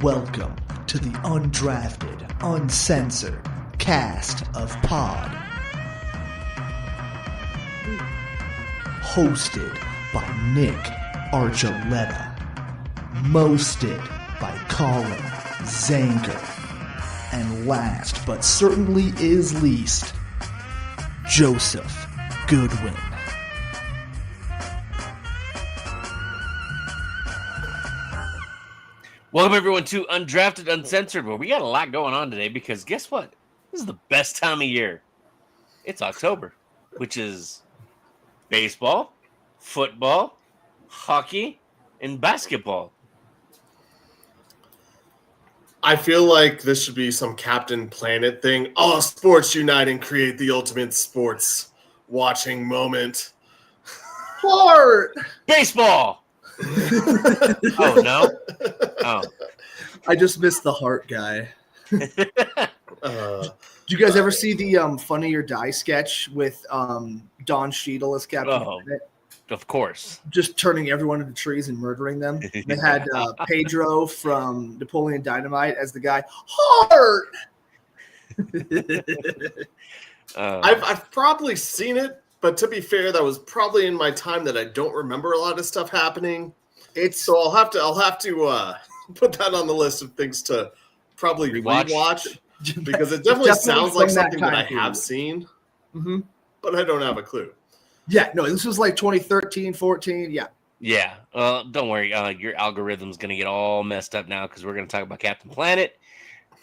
Welcome to the Undrafted, Uncensored cast of Pod. Hosted by Nick Archuleta. Mosted by Colin Zanger. And last but certainly is least, Joseph Goodwin. Welcome, everyone, to Undrafted, Uncensored, where we got a lot going on today because guess what? This is the best time of year. It's October, which is baseball, football, hockey, and basketball. I feel like this should be some Captain Planet thing. All sports unite and create the ultimate sports watching moment. Heart! Baseball! Oh, no? Oh. I just missed the heart guy. Did you guys ever see the Funny or Die sketch with Don Cheadle as Captain Planet? Of course. Just turning everyone into trees and murdering them. They had Pedro from Napoleon Dynamite as the guy. Heart! I've probably seen it, but to be fair, that was probably in my time that I don't remember a lot of stuff happening. So I'll have to put that on the list of things to probably rewatch because it definitely sounds like something that I have seen, but I don't have a clue. Yeah, no, this was like 2013, 14, yeah. Yeah, don't worry. Your algorithm's going to get all messed up now because we're going to talk about Captain Planet.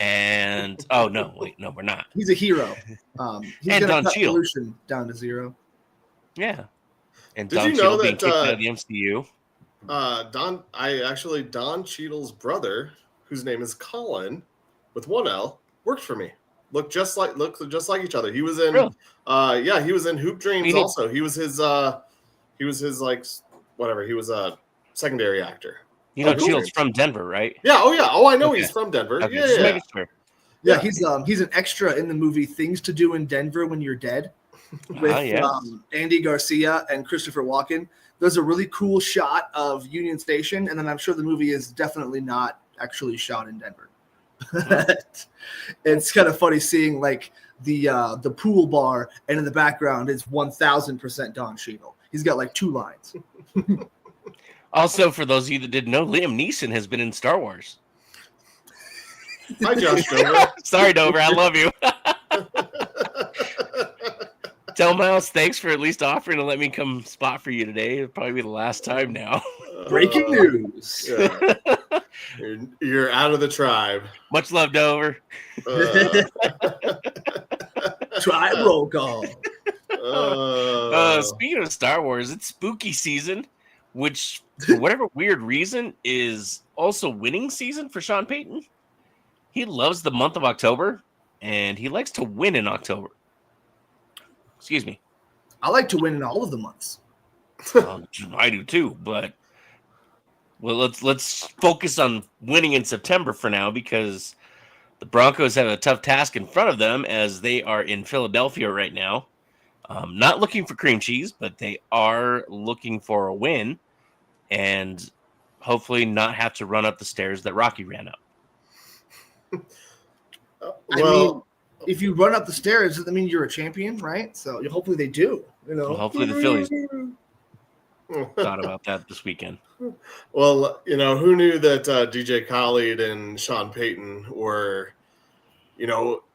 And, oh, no, wait, no, we're not. He's a hero. He's and going to cut cut pollution down to zero. Yeah. And Did Don you know Cheadle that being kicked out of the MCU. Don Cheadle's brother, whose name is Colin, with one L, worked for me. Look just like each other. He was in, he was in Hoop Dreams. Also, he was his like whatever. He was a secondary actor. You know, Cheadle's from Denver, right? Yeah. Oh yeah. Oh, I know he's from Denver. Okay, Yeah. Sure. Yeah, he's an extra in the movie Things to Do in Denver When You're Dead with Andy Garcia and Christopher Walken. There's a really cool shot of Union Station, and then I'm sure the movie is definitely not actually shot in Denver. It's kind of funny seeing like the pool bar, and in the background is 1,000% Don Cheadle. He's got like 2 lines. Also, for those of you that didn't know, Liam Neeson has been in Star Wars. Hi, Josh Dover. Sorry, Dover. I love you. Tell Miles thanks for at least offering to let me come spot for you today. It'll probably be the last time now. Breaking news. Yeah. You're out of the tribe. Much love, Dover. Tribe roll call. Speaking of Star Wars, it's spooky season, which, for whatever weird reason, is also winning season for Sean Payton. He loves the month of October, and he likes to win in October. Excuse me. I like to win in all of the months. I do too, but let's focus on winning in September for now because the Broncos have a tough task in front of them as they are in Philadelphia right now. Not looking for cream cheese, but they are looking for a win and hopefully not have to run up the stairs that Rocky ran up. I mean, if you run up the stairs, does that mean you're a champion, right? So hopefully they do. Well, hopefully the Phillies thought about that this weekend. Well, who knew that DJ Khaled and Sean Payton were,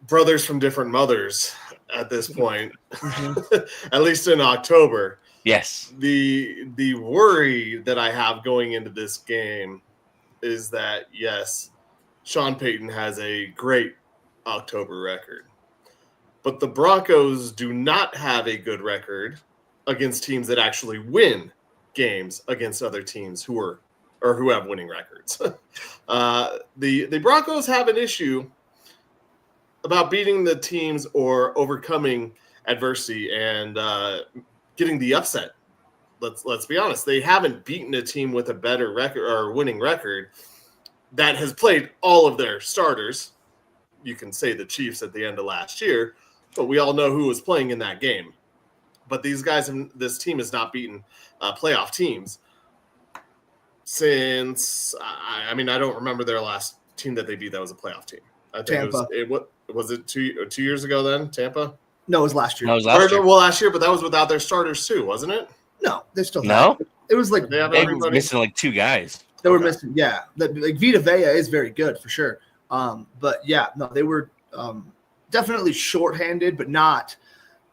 brothers from different mothers at this point, at least in October. Yes. The worry that I have going into this game is that, yes, Sean Payton has a great October record, but the Broncos do not have a good record against teams that actually win games against other teams who have winning records. The Broncos have an issue about beating the teams or overcoming adversity and getting the upset. Let's be honest. They haven't beaten a team with a better record or winning record that has played all of their starters. You can say the Chiefs at the end of last year, but we all know who was playing in that game. But this team has not beaten playoff teams since, I don't remember their last team that they beat that was a playoff team? I think Tampa. Was it 2 years ago then? Tampa? No, it was last year. No, it was last year. Well, last year, but that was without their starters too, wasn't it? No, they still No? had. It was like They have They were everybody? missing like 2 guys. they were Okay. missing. Yeah, like Vita Vea is very good for sure. But yeah, no, they were definitely shorthanded, but not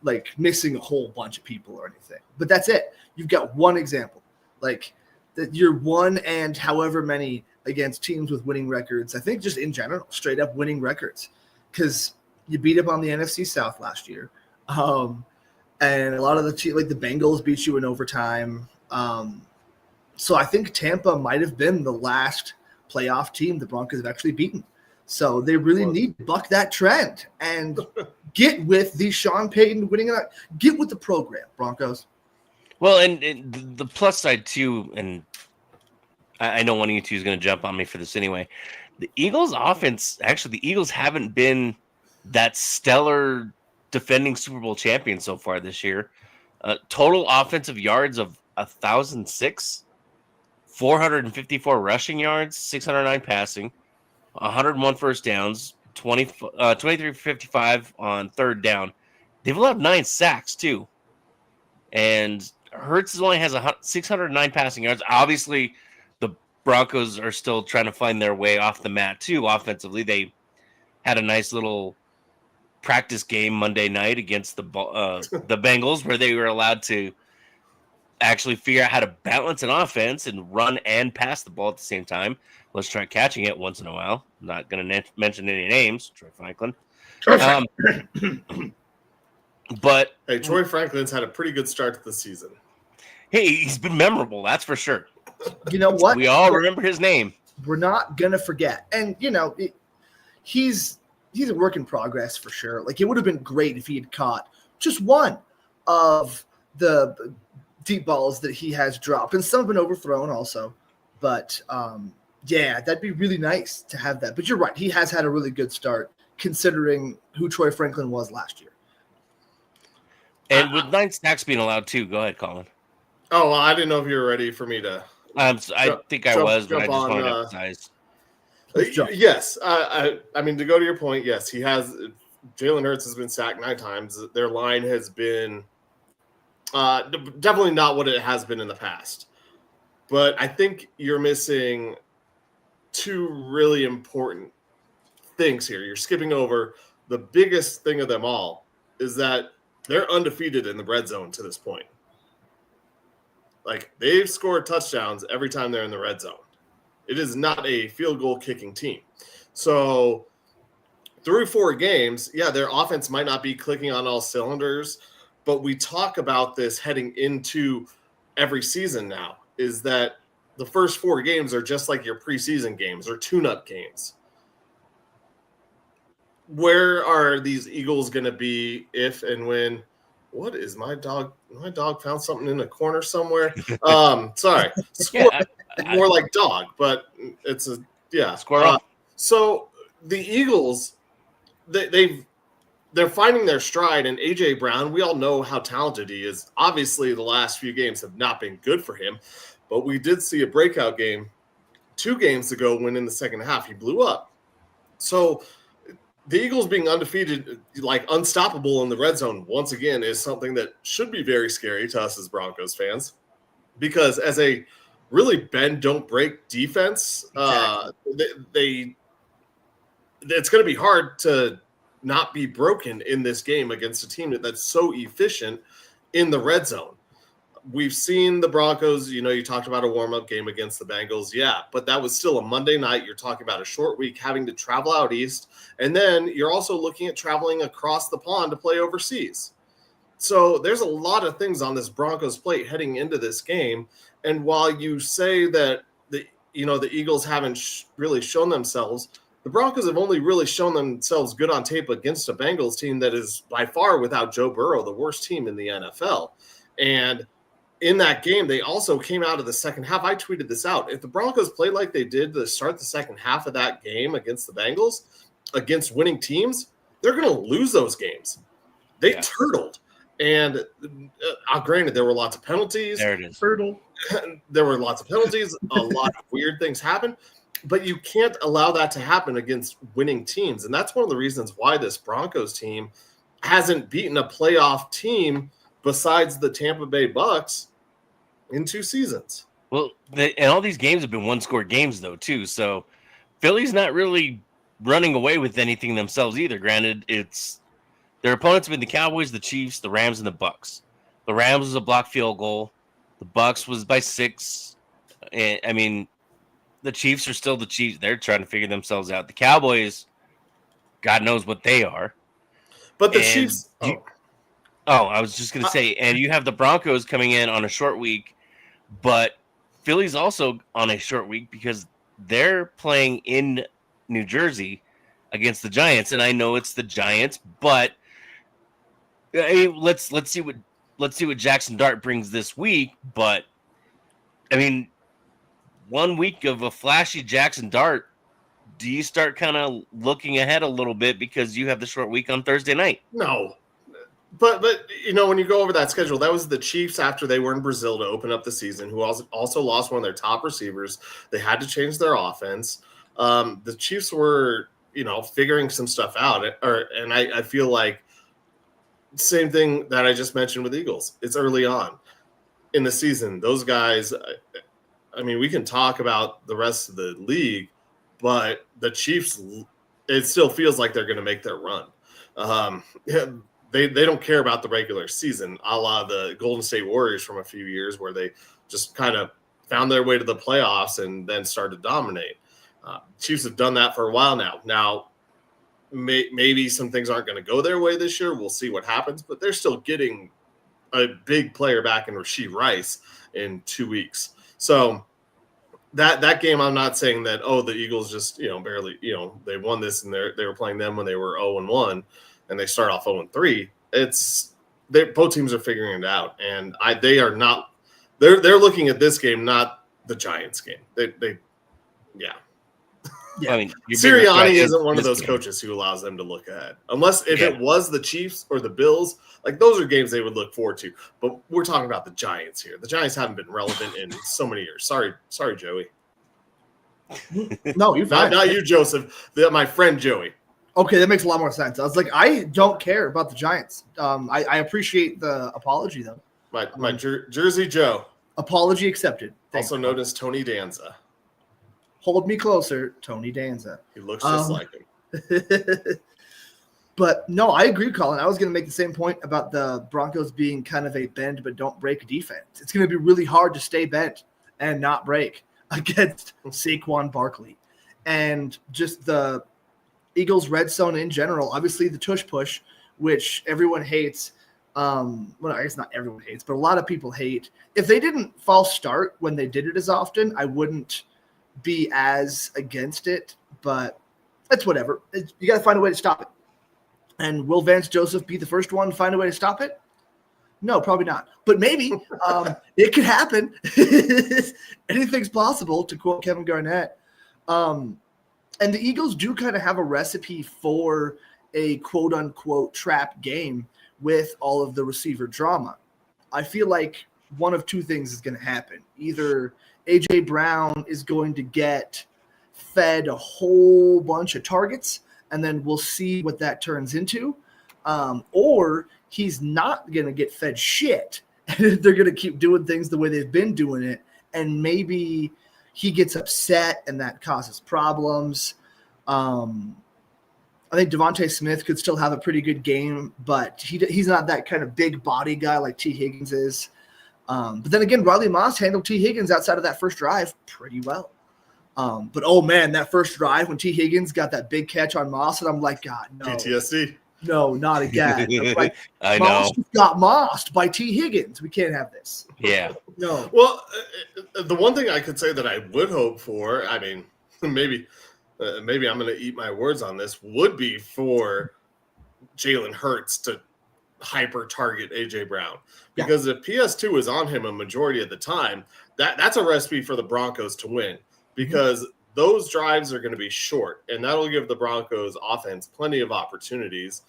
like missing a whole bunch of people or anything. But that's it. You've got one example, like that you're 1 and however many against teams with winning records. I think just in general, straight up winning records, because you beat up on the NFC South last year, and a lot of the like the Bengals beat you in overtime. So I think Tampa might have been the last playoff team the Broncos have actually beaten. So they really need to buck that trend and get with the Sean Payton winning. Get with the program, Broncos. Well, and the plus side too, and I know one of you two is going to jump on me for this anyway. The Eagles' offense, actually, the Eagles haven't been that stellar defending Super Bowl champion so far this year. Total offensive yards of 1,006, 454 rushing yards, 609 passing, 101 first downs, 23 55 on third down. They've allowed 9 sacks too. And Hurts only has 609 passing yards. Obviously, the Broncos are still trying to find their way off the mat too offensively. They had a nice little practice game Monday night against the Bengals where they were allowed to actually figure out how to balance an offense and run and pass the ball at the same time. Let's try catching it once in a while. I'm not going to mention any names, Troy Franklin. But Hey, Troy Franklin's had a pretty good start to the season. hey, he's been memorable, that's for sure. You know what? We all remember his name. We're not gonna forget. And he's a work in progress for sure. Like, it would have been great if he had caught just one of the deep balls that he has dropped, and some have been overthrown also. But yeah, that'd be really nice to have that. But you're right, he has had a really good start considering who Troy Franklin was last year. And with 9 sacks being allowed too, go ahead, Colin. Oh, well, I didn't know if you were ready for me to. I think I was, but I just on, wanted to emphasize. Yes, I mean, to go to your point, yes, he has. Jalen Hurts has been sacked 9 times. Their line has been definitely not what it has been in the past. But I think you're missing 2 really important things here. You're skipping over the biggest thing of them all is that they're undefeated in the red zone to this point. Like, they've scored touchdowns every time they're in the red zone. It is not a field goal kicking team. So through 4 games, yeah, their offense might not be clicking on all cylinders, but we talk about this heading into every season now, is that the first 4 games are just like your preseason games or tune-up games. Where are these Eagles going to be if and when? What is my dog? My dog found something in the corner somewhere. Sorry, more like dog, but it's a Squirrel. So the Eagles, they're finding their stride, and AJ Brown, we all know how talented he is. Obviously, the last few games have not been good for him, but we did see a breakout game 2 games ago when in the second half he blew up. So the Eagles being undefeated, like unstoppable in the red zone, once again, is something that should be very scary to us as Broncos fans, because as a really bend, don't break defense, it's going to be hard to not be broken in this game against a team that's so efficient in the red zone. We've seen the Broncos, you talked about a warm-up game against the Bengals. Yeah, but that was still a Monday night. You're talking about a short week, having to travel out east. And then you're also looking at traveling across the pond to play overseas. So there's a lot of things on this Broncos plate heading into this game. And while you say that the Eagles haven't really shown themselves, the Broncos have only really shown themselves good on tape against a Bengals team that is by far, without Joe Burrow, the worst team in the NFL. And in that game, they also came out of the second half. I tweeted this out. If the Broncos played like they did to start the second half of that game against the Bengals, against winning teams, they're going to lose those games. They turtled. And granted, there were lots of penalties. There it is. Turtle. There were lots of penalties. A lot of weird things happened. But you can't allow that to happen against winning teams. And that's one of the reasons why this Broncos team hasn't beaten a playoff team besides the Tampa Bay Bucks in 2 seasons. Well, and all these games have been one-score games, though, too. So Philly's not really running away with anything themselves either. Granted, it's their opponents have been the Cowboys, the Chiefs, the Rams, and the Bucks. The Rams was a blocked field goal. The Bucks was by 6. And, I mean, the Chiefs are still the Chiefs. They're trying to figure themselves out. The Cowboys, God knows what they are. But the Chiefs... I was just going to say, and you have the Broncos coming in on a short week, but Philly's also on a short week because they're playing in New Jersey against the Giants, and I know it's the Giants, but I mean, let's see what Jackson Dart brings this week. But I mean, 1 week of a flashy Jackson Dart, do you start kind of looking ahead a little bit because you have the short week on Thursday night? No. But when you go over that schedule, that was the Chiefs after they were in Brazil to open up the season, who also lost one of their top receivers. They had to change their offense. The Chiefs were, figuring some stuff out. And I feel like same thing that I just mentioned with Eagles. It's early on in the season. Those guys, I mean, we can talk about the rest of the league, but the Chiefs, it still feels like they're going to make their run. They don't care about the regular season, a la the Golden State Warriors from a few years where they just kind of found their way to the playoffs and then started to dominate. Chiefs have done that for a while now. Now, maybe some things aren't going to go their way this year. We'll see what happens, but they're still getting a big player back in Rashee Rice in 2 weeks. So that game, I'm not saying that, the Eagles just, barely, they won this and they were playing them when they were 0-1. And they start off 0-3. Both teams are figuring it out, and they are not. They're looking at this game, not the Giants game. Yeah. I mean, Sirianni isn't one of those coaches who allows them to look ahead, unless if it was the Chiefs or the Bills. Like those are games they would look forward to. But we're talking about the Giants here. The Giants haven't been relevant in so many years. Sorry, Joey. No, you're fine. Not you, Joseph. My friend Joey. Okay, that makes a lot more sense. I was like, I don't care about the Giants. I appreciate the apology, though. My Jersey Joe. Apology accepted. Thanks. Also known as Tony Danza. Hold me closer, Tony Danza. He looks just like him. But no, I agree, Colin. I was going to make the same point about the Broncos being kind of a bend but don't break defense. It's going to be really hard to stay bent and not break against Saquon Barkley. And just the Eagles red zone in general, obviously the tush push, which everyone hates. Well, I guess not everyone hates, but a lot of people hate. If they didn't false start when they did it as often, I wouldn't be as against it, but that's whatever. You got to find a way to stop it. And will Vance Joseph be the first one to find a way to stop it? No, probably not. But maybe it could happen. Anything's possible, to quote Kevin Garnett. And the Eagles do kind of have a recipe for a quote-unquote trap game with all of the receiver drama. I feel like one of two things is going to happen. Either A.J. Brown is going to get fed a whole bunch of targets, and then we'll see what that turns into, or he's not going to get fed shit. They're going to keep doing things the way they've been doing it, and maybe – he gets upset, and that causes problems. I think Devontae Smith could still have a pretty good game, but he's not that kind of big body guy like T. Higgins is. But then again, Riley Moss handled T. Higgins outside of that first drive pretty well. But, oh, man, that first drive when T. Higgins got that big catch on Moss, and I'm like, God, no. PTSD. No, not again. Like, I Moss know. got mossed by T. Higgins. We can't have this. Yeah. No. Well, the one thing I could say that I would hope for, I mean, maybe I'm going to eat my words on this, would be for Jalen Hurts to hyper-target A.J. Brown. Because if PS2 is on him a majority of the time, that's a recipe for the Broncos to win. Because those drives are going to be short, and that'll give the Broncos offense plenty of opportunities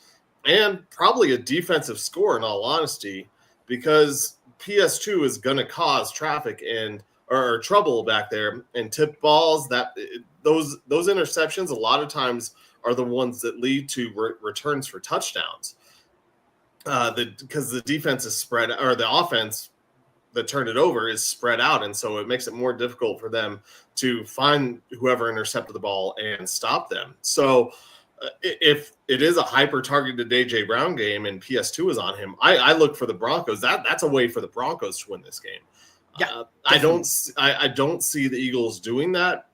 and probably a defensive score, in all honesty, because PS2 is going to cause traffic, and or trouble back there and tip balls. Those interceptions a lot of times are the ones that lead to returns for touchdowns. Because the defense is spread, or the offense that turned it over is spread out, and so it makes it more difficult for them to find whoever intercepted the ball and stop them. So if it is a hyper-targeted A.J. Brown game and PS2 is on him, I look for the Broncos. That's a way for the Broncos to win this game. Yeah, I don't see the Eagles doing that,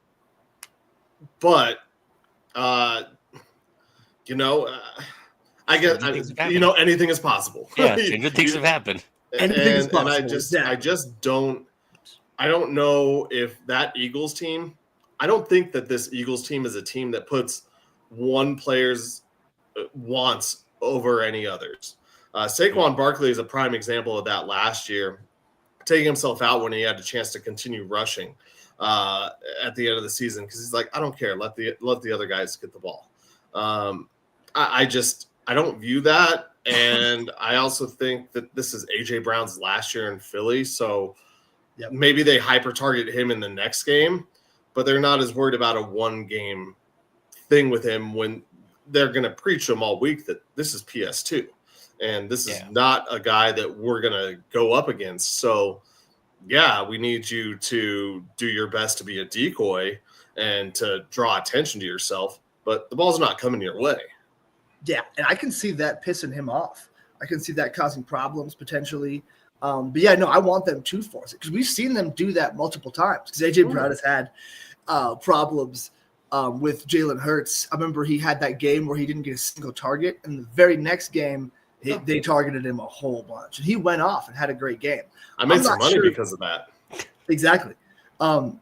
but I guess anything is possible. Yeah, stranger things have happened. Anything is possible. And I just don't know if that Eagles team. I don't think that this Eagles team is a team that puts one player's wants over any others. Saquon Barkley is a prime example of that last year, taking himself out when he had the chance to continue rushing at the end of the season because he's like, I don't care, let the other guys get the ball. I don't view that, and I also think that this is A.J. Brown's last year in Philly, so maybe they hyper-target him in the next game, but they're not as worried about a one-game thing with him when they're going to preach him all week that this is PS2, and this is not a guy that we're going to go up against. So, we need you to do your best to be a decoy and to draw attention to yourself, but the ball's not coming your way. Yeah, and I can see that pissing him off. I can see that causing problems potentially. I want them to force it because we've seen them do that multiple times because A.J. Brown has had problems with Jalen Hurts. I remember he had that game where he didn't get a single target, and the very next game they targeted him a whole bunch, and he went off and had a great game. I made some money because of that. Exactly. And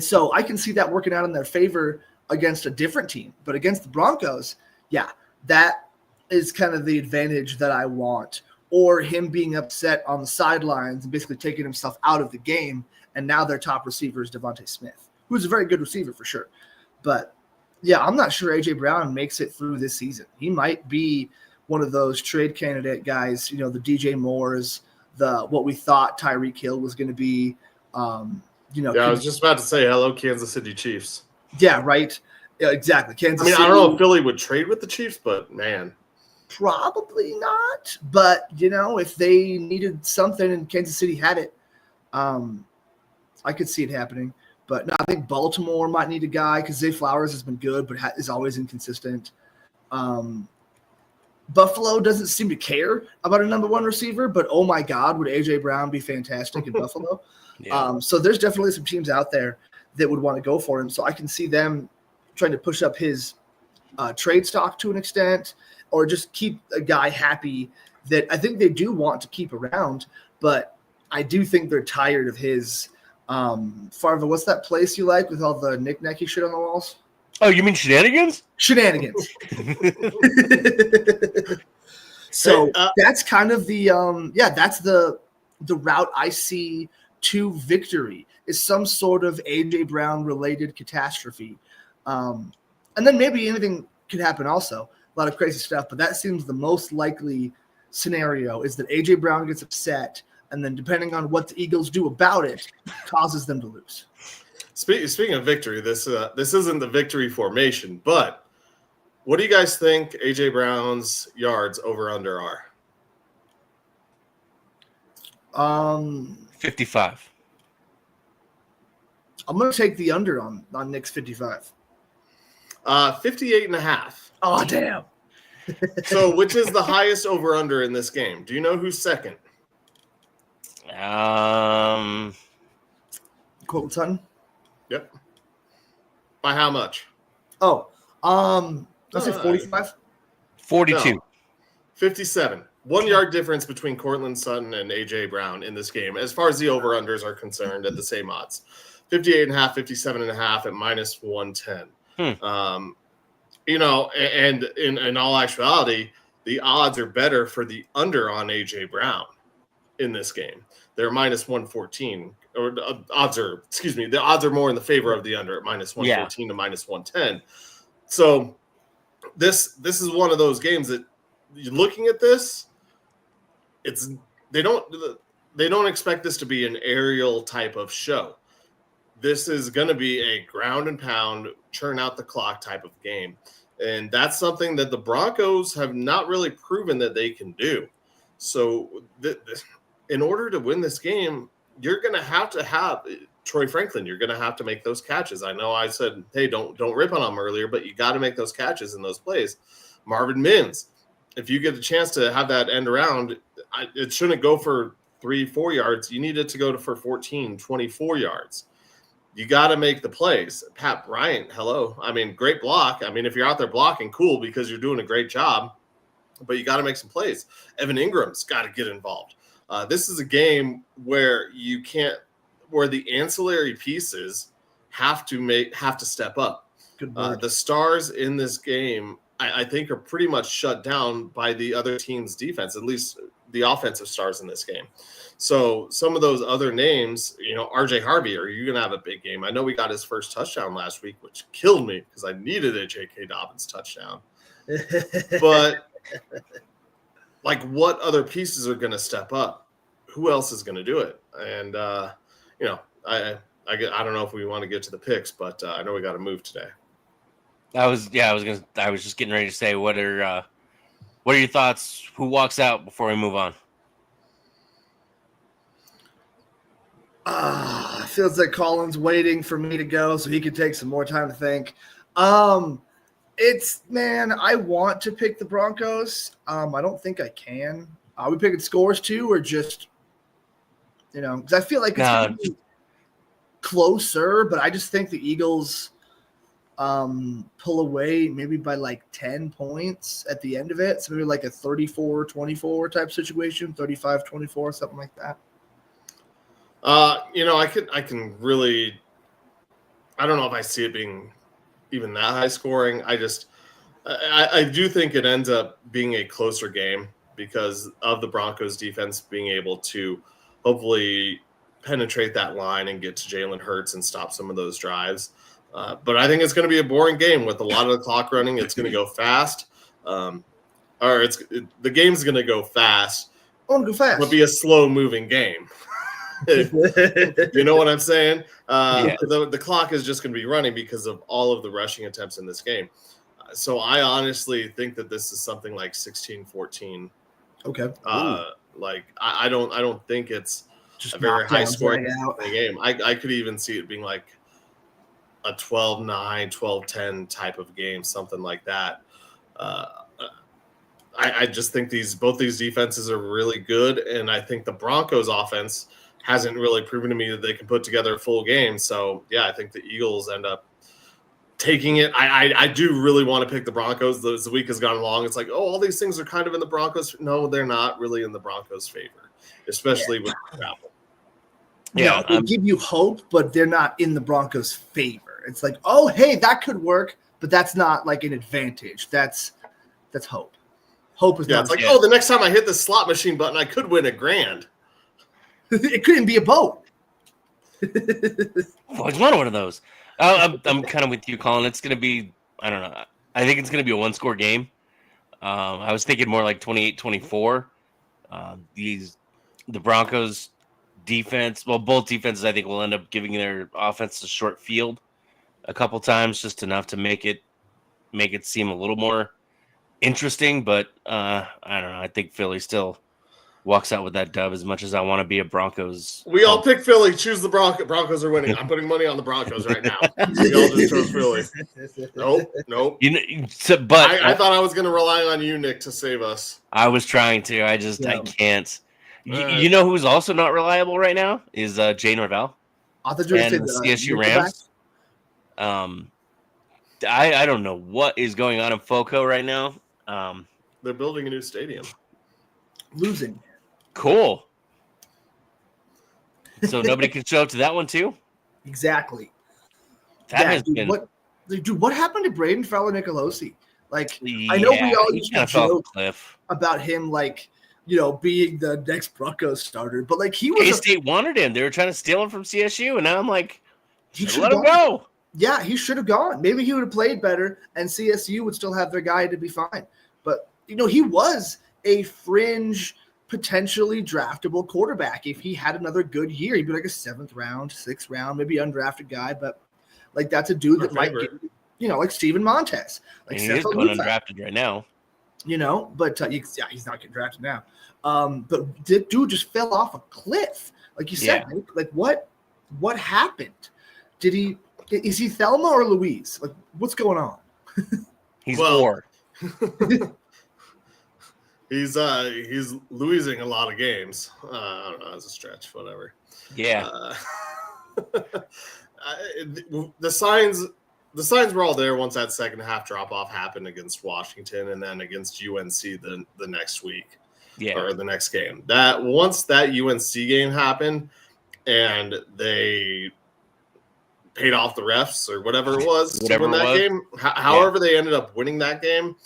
so I can see that working out in their favor against a different team, but against the Broncos, that is kind of the advantage that I want, or him being upset on the sidelines and basically taking himself out of the game. And now their top receiver is Devontae Smith, who's a very good receiver for sure. But I'm not sure A.J. Brown makes it through this season. He might be one of those trade candidate guys, the DJ Moores, what we thought Tyreek Hill was going to be. I was just about to say hello, Kansas City Chiefs. Yeah, right. Yeah, exactly. Kansas City. I don't know if Philly would trade with the Chiefs, but man. Probably not. But, if they needed something and Kansas City had it, I could see it happening. But no, I think Baltimore might need a guy because Zay Flowers has been good but is always inconsistent. Buffalo doesn't seem to care about a number one receiver, but oh my God, would A.J. Brown be fantastic in Buffalo? Yeah. So there's definitely some teams out there that would want to go for him. So I can see them trying to push up his trade stock to an extent, or just keep a guy happy that I think they do want to keep around. But I do think they're tired of his Farva. What's that place you like with all the knick-knacky shit on the walls? Oh, you mean shenanigans? Shenanigans. So that's kind of the that's the route I see to victory is some sort of A.J. Brown related catastrophe. And then maybe anything could happen also. A lot of crazy stuff, but that seems the most likely scenario is that A.J. Brown gets upset, and then depending on what the Eagles do about it, causes them to lose. Speaking of victory, this isn't the victory formation, but what do you guys think A.J. Brown's yards over under are? 55. I'm going to take the under on Nick's 55. 58.5. Oh, damn. So which is the highest over under in this game? Do you know who's second? Colton Sutton? Yep. By how much? Oh, let's say 45. 42. No, 57. 1 yard difference between Cortland Sutton and A.J. Brown in this game, as far as the over-unders are concerned, at the same odds. 58.5, 57.5 at minus 110. And in all actuality, the odds are better for the under on A.J. Brown in this game. They're minus 114. Or the odds are more in the favor of the under at minus 114 to minus 110. So this is one of those games that you're looking at this. The they don't expect this to be an aerial type of show. This is going to be a ground and pound, churn out the clock type of game. And that's something that the Broncos have not really proven that they can do. So in order to win this game, you're going to have Troy Franklin. You're going to have to make those catches. I know I said, hey, don't rip on him earlier, but you got to make those catches in those plays. Marvin Mims, if you get a chance to have that end around, it shouldn't go for 3-4 yards. You need it to go for 14, 24 yards. You got to make the plays. Pat Bryant, hello. I mean, great block. I mean, if you're out there blocking, cool, because you're doing a great job, but you got to make some plays. Evan Ingram's got to get involved. This is a game where where the ancillary pieces have to step up. The stars in this game, I think, are pretty much shut down by the other team's defense, at least the offensive stars in this game. So some of those other names, RJ Harvey, are you going to have a big game? I know we got his first touchdown last week, which killed me because I needed a J.K. Dobbins touchdown. But like, what other pieces are going to step up? Who else is going to do it? And, I don't know if we want to get to the picks, but I know we got to move today. I was just getting ready to say, what are your thoughts? Who walks out before we move on? Feels like Colin's waiting for me to go so he can take some more time to think. I want to pick the Broncos. I don't think I can. Are we picking scores too, or just, because I feel like it's going to be closer, but I just think the Eagles pull away maybe by like 10 points at the end of it. So maybe like a 34-24 type situation, 35-24, something like that. I can really, I don't know if I see it being even that high scoring. I do think it ends up being a closer game because of the Broncos defense being able to hopefully penetrate that line and get to Jalen Hurts and stop some of those drives. But I think it's going to be a boring game with a lot of the clock running. It's going to go fast. The game's going to go fast. It'll be a slow moving game. You know what I'm saying? The clock is just going to be running because of all of the rushing attempts in this game. So I honestly think that this is something like 16-14. Okay. I don't think it's just a very high scoring game. I could even see it being like a 12-9, 12-10 type of game, something like that. I just think both these defenses are really good, and I think the Broncos offense hasn't really proven to me that they can put together a full game. So, yeah, I think the Eagles end up taking it. I do really want to pick the Broncos. As the week has gone along, it's like, all these things are kind of in the Broncos. No, they're not really in the Broncos' favor, especially with travel. Yeah, they give you hope, but they're not in the Broncos' favor. It's like, oh, hey, that could work, but that's not like an advantage. That's hope. Hope is not. It's like, the next time I hit the slot machine button, I could win $1,000. It couldn't be a boat. Well, it's one of those. I'm kind of with you, Colin. It's going to be, I don't know. I think it's going to be a one-score game. I was thinking more like 28-24. The Broncos defense, both defenses, I think, will end up giving their offense a short field a couple times, just enough to make it seem a little more interesting. But I don't know. I think Philly still walks out with that dub as much as I want to be a Broncos. We all pick Philly. Choose the Broncos. Broncos are winning. I'm putting money on the Broncos right now. We all just chose Philly. Nope. But I thought I was going to rely on you, Nick, to save us. I was trying to. I can't. You know who's also not reliable right now is Jay Norvell and the CSU Rams. I don't know what is going on in FOCO right now. They're building a new stadium. Losing. Cool. So nobody can show up to that one too? Exactly. What happened to Braden Fowler-Nicolosi? Like, I know we all used to joke about him, like, being the next Broncos starter, but like he was. K-State wanted him. They were trying to steal him from CSU, and now I'm like, let him go. Yeah, he should have gone. Maybe he would have played better, and CSU would still have their guy to be fine. But he was a fringe potentially draftable quarterback. If he had another good year, he'd be like a 7th round, 6th round, maybe undrafted guy, but like that's a dude that might get, like Steven Montez. Like he is going undrafted right now. But he's not getting drafted now. But the dude just fell off a cliff. Like you said, like what happened? Is he Thelma or Louise? Like what's going on? He's four. He's losing a lot of games. I don't know, as a stretch, whatever. Yeah. The signs were all there once that second half drop off happened against Washington and then against UNC the next week. Yeah. Or the next game. That once that UNC game happened and they paid off the refs or whatever it was to win that game. However they ended up winning that game,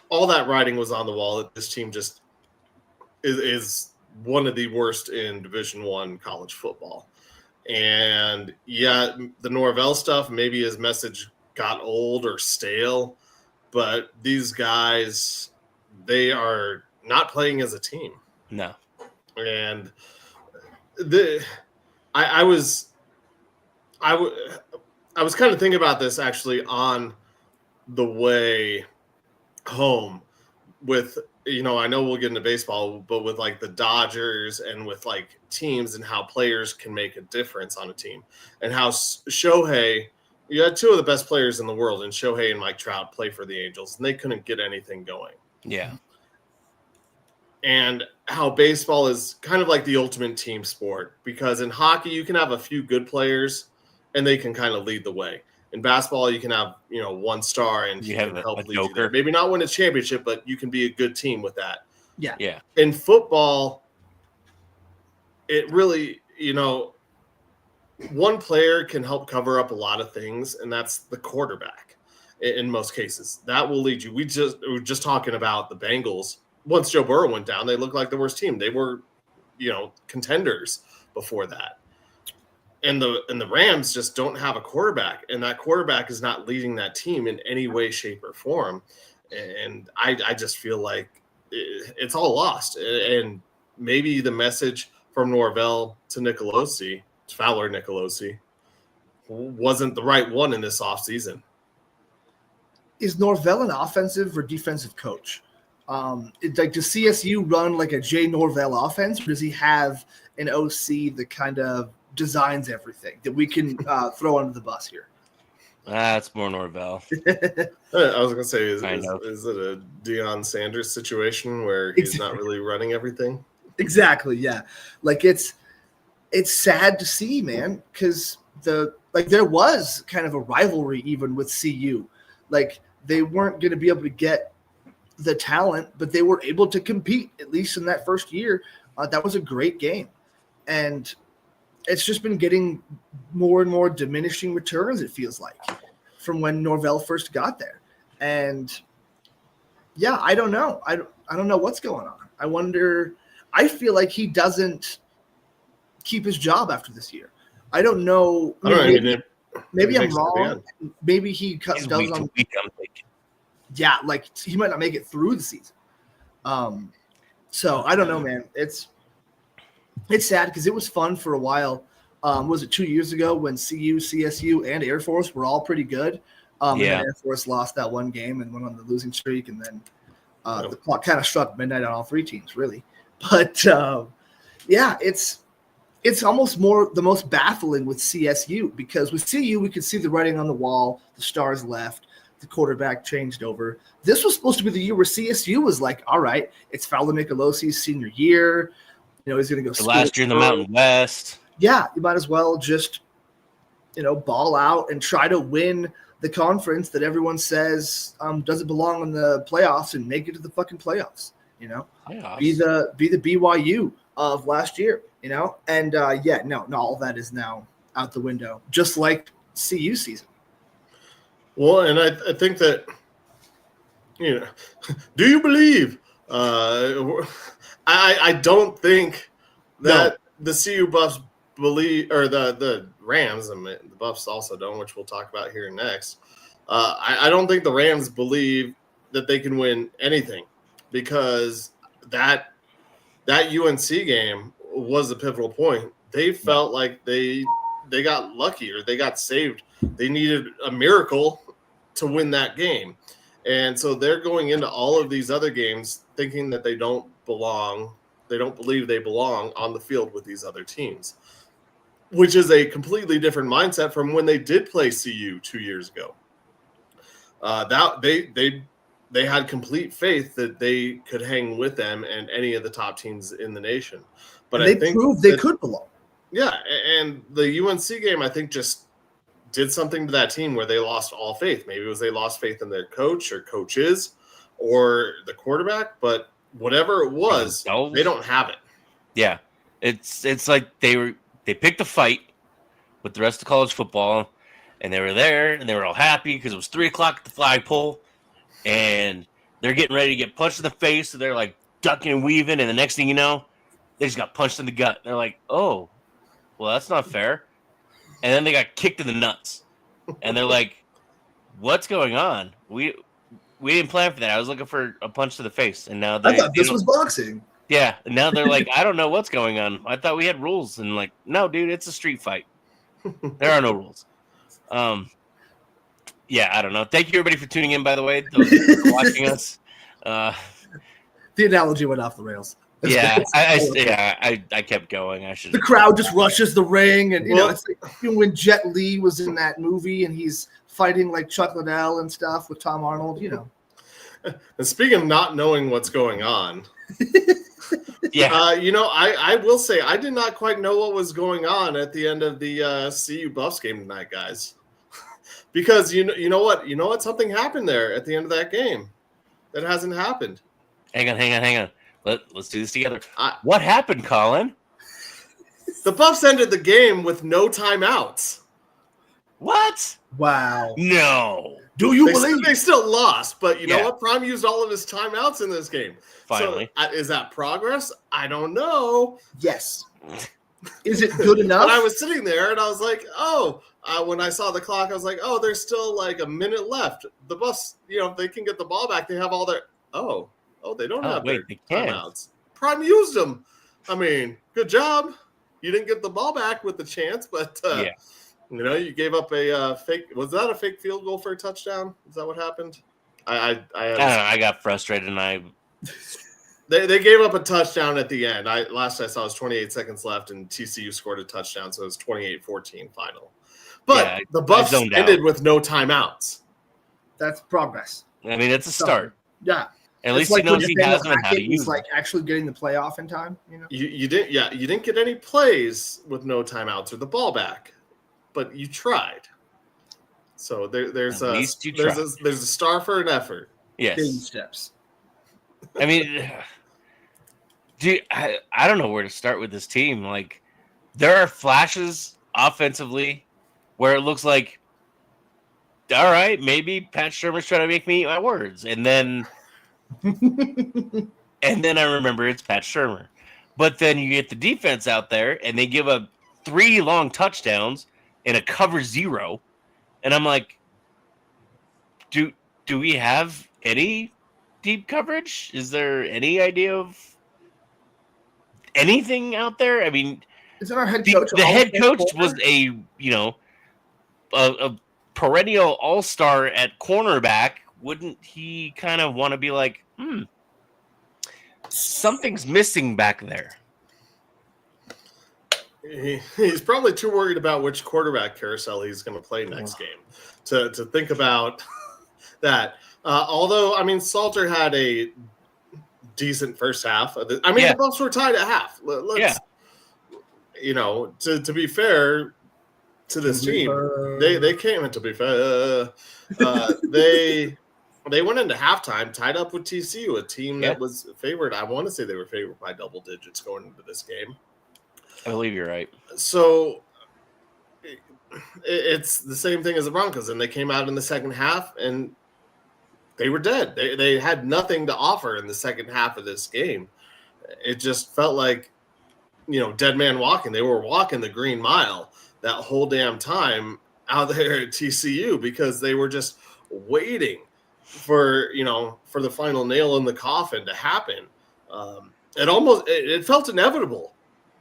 all that writing was on the wall that this team just is one of the worst in Division I college football. And the Norvell stuff, maybe his message got old or stale, but these guys, they are not playing as a team. No. And I was kind of thinking about this actually on the way home with, I know we'll get into baseball, but with like the Dodgers and with like teams and how players can make a difference on a team and how Shohei, you had 2 of the best players in the world and Shohei and Mike Trout play for the Angels and they couldn't get anything going. Yeah. And how baseball is kind of like the ultimate team sport because in hockey, you can have a few good players and they can kind of lead the way. In basketball, you can have, 1 star and he can help lead you there. Maybe not win a championship, but you can be a good team with that. Yeah. Yeah. In football, it really, one player can help cover up a lot of things, and that's the quarterback in most cases. That will lead you. We were just talking about the Bengals. Once Joe Burrow went down, they looked like the worst team. They were, contenders before that. And the Rams just don't have a quarterback, and that quarterback is not leading that team in any way, shape, or form. And I just feel like it's all lost. And maybe the message from Norvell to Nicolosi, Fowler Nicolosi, wasn't the right one in this offseason. Is Norvell an offensive or defensive does CSU run like a Jay Norvell offense, or does he have an OC that kind of designs everything that we can throw under the bus here? That's more Norvell. I was going to say, is it a Deion Sanders situation where he's not really running everything? Exactly, yeah. Like it's sad to see, man, because there was kind of a rivalry even with CU. Like they weren't going to be able to get the talent, but they were able to compete, at least in that first year. That was a great game. And it's just been getting more and more diminishing returns, it feels like, from when Norvell first got there. And yeah, I don't know. I don't know what's going on. I wonder. I feel like he doesn't keep his job after this year. I don't know. Maybe I'm wrong. Maybe he does on. Yeah, like he might not make it through the season. So I don't know, man. It's sad because it was fun for a while. Was it 2 years ago when CU, CSU, and Air Force were all pretty good? And then Air Force lost that one game and went on the losing streak, and then the clock kind of struck midnight on all 3 teams, really. But it's almost the most baffling with CSU, because with CU we could see the writing on the wall, the stars left, the quarterback changed over. This was supposed to be the year where CSU was like, all right, it's Fowler Nicolosi's senior year. He's going to go last year in the Mountain West. Yeah, you might as well just, ball out and try to win the conference that everyone says doesn't belong in the playoffs and make it to the fucking playoffs. Be the BYU of last year. And all that is now out the window, just like CU season. Well, and I think that, do you believe? I don't think that the CU Buffs believe, or the Rams, and the Buffs also don't, which we'll talk about here next. I don't think the Rams believe that they can win anything, because that that UNC game was a pivotal point. They felt like they got lucky or they got saved. They needed a miracle to win that game. And so they're going into all of these other games thinking that they don't belong. They don't believe they belong on the field with these other teams, which is a completely different mindset from when they did play CU 2 years ago. That they had complete faith that they could hang with them and any of the top teams in the nation. But and they proved they could belong. Yeah, and the UNC game, I think, just did something to that team where they lost all faith. Maybe it was they lost faith in their coach or coaches or the quarterback, but whatever it was, they don't have it. Yeah, it's like they picked a fight with the rest of college football, and they were there, and they were all happy because it was 3:00 at the flagpole, and they're getting ready to get punched in the face, so they're like ducking and weaving, and the next thing you know, they just got punched in the gut. They're like, oh, well, that's not fair. And then they got kicked in the nuts. And they're like, what's going on? We didn't plan for that. I was looking for a punch to the face. And now I thought this was boxing. Yeah. And now they're like, I don't know what's going on. I thought we had rules. And like, no, dude, it's a street fight. There are no rules. Yeah, I don't know. Thank you, everybody, for tuning in, by the way. Those watching us. The analogy went off the rails. I kept going. I should. The crowd just rushes the ring, and it's like when Jet Li was in that movie, and he's fighting like Chuck Liddell and stuff with Tom Arnold. And speaking of not knowing what's going on, yeah, I will say I did not quite know what was going on at the end of the CU Buffs game tonight, guys, because you know what, something happened there at the end of that game that hasn't happened. Hang on. Let's do this together. What happened, Colin? The Buffs ended the game with no timeouts. What? Wow. No. Do you believe? They still lost, but you know what? Prime used all of his timeouts in this game. Finally. So, is that progress? I don't know. Yes. Is it good enough? But I was sitting there and I was like, when I saw the clock, I was like, there's still like a minute left. The Buffs, if they can get the ball back, they have all their they don't have their timeouts. Prime used them. I mean, good job. You didn't get the ball back with the chance, but you gave up a fake. Was that a fake field goal for a touchdown? Is that what happened? I don't know. I got frustrated and They gave up a touchdown at the end. Last I saw was 28 seconds left, and TCU scored a touchdown, so it was 28-14 final. But the Buffs ended with no timeouts. That's progress. I mean, it's a start. Yeah. At least he knows he has them and how to use them. Like actually getting the playoff in time. You didn't get any plays with no timeouts or the ball back, but you tried. So there's a star for an effort. Yes. Baby steps. I mean, dude, I don't know where to start with this team. Like, there are flashes offensively where it looks like, all right, maybe Pat Shermer's trying to make me eat my words, and then I remember it's Pat Shermer. But then you get the defense out there, and they give up 3 long touchdowns in a cover 0, and I'm like, do we have any deep coverage? Is there any idea of anything out there? I mean, isn't our head coach the head coach was a perennial all-star at cornerback? Wouldn't he kind of want to be like, something's missing back there? He's probably too worried about which quarterback carousel he's going to play next game to think about that. Although, I mean, Salter had a decent first half. The Buffs were tied at half. To be fair to this team, they came in to be fair. They went into halftime tied up with TCU, a team that was favored. I want to say they were favored by double digits going into this game. I believe you're right. So it's the same thing as the Broncos, and they came out in the second half and they were dead. They had nothing to offer in the second half of this game. It just felt like, dead man walking. They were walking the green mile that whole damn time out there at TCU because they were just waiting for the final nail in the coffin to happen. it felt inevitable.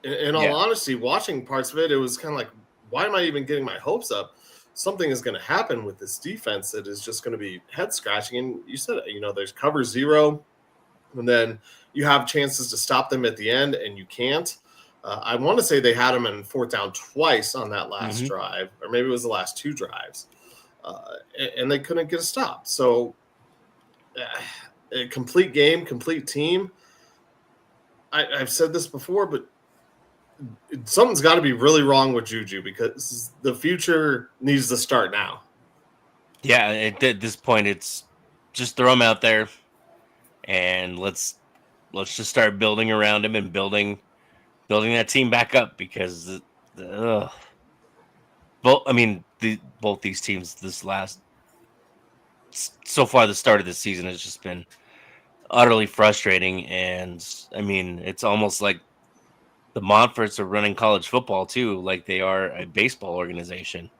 In all honesty, watching parts of it, it was kind of like, why am I even getting my hopes up? Something is going to happen with this defense that is just going to be head scratching. And you said, there's cover 0, and then you have chances to stop them at the end, and you can't. I want to say they had them in 4th down twice on that last drive, or maybe it was the last 2 drives, and they couldn't get a stop. So, a complete game, complete team. I've said this before, but something's got to be really wrong with Juju because the future needs to start now. Yeah, at this point, it's just throw him out there, and let's just start building around him and building that team back up because both these teams so far the start of this season has just been utterly frustrating, and I mean it's almost like the Montforts are running college football too, like they are a baseball organization.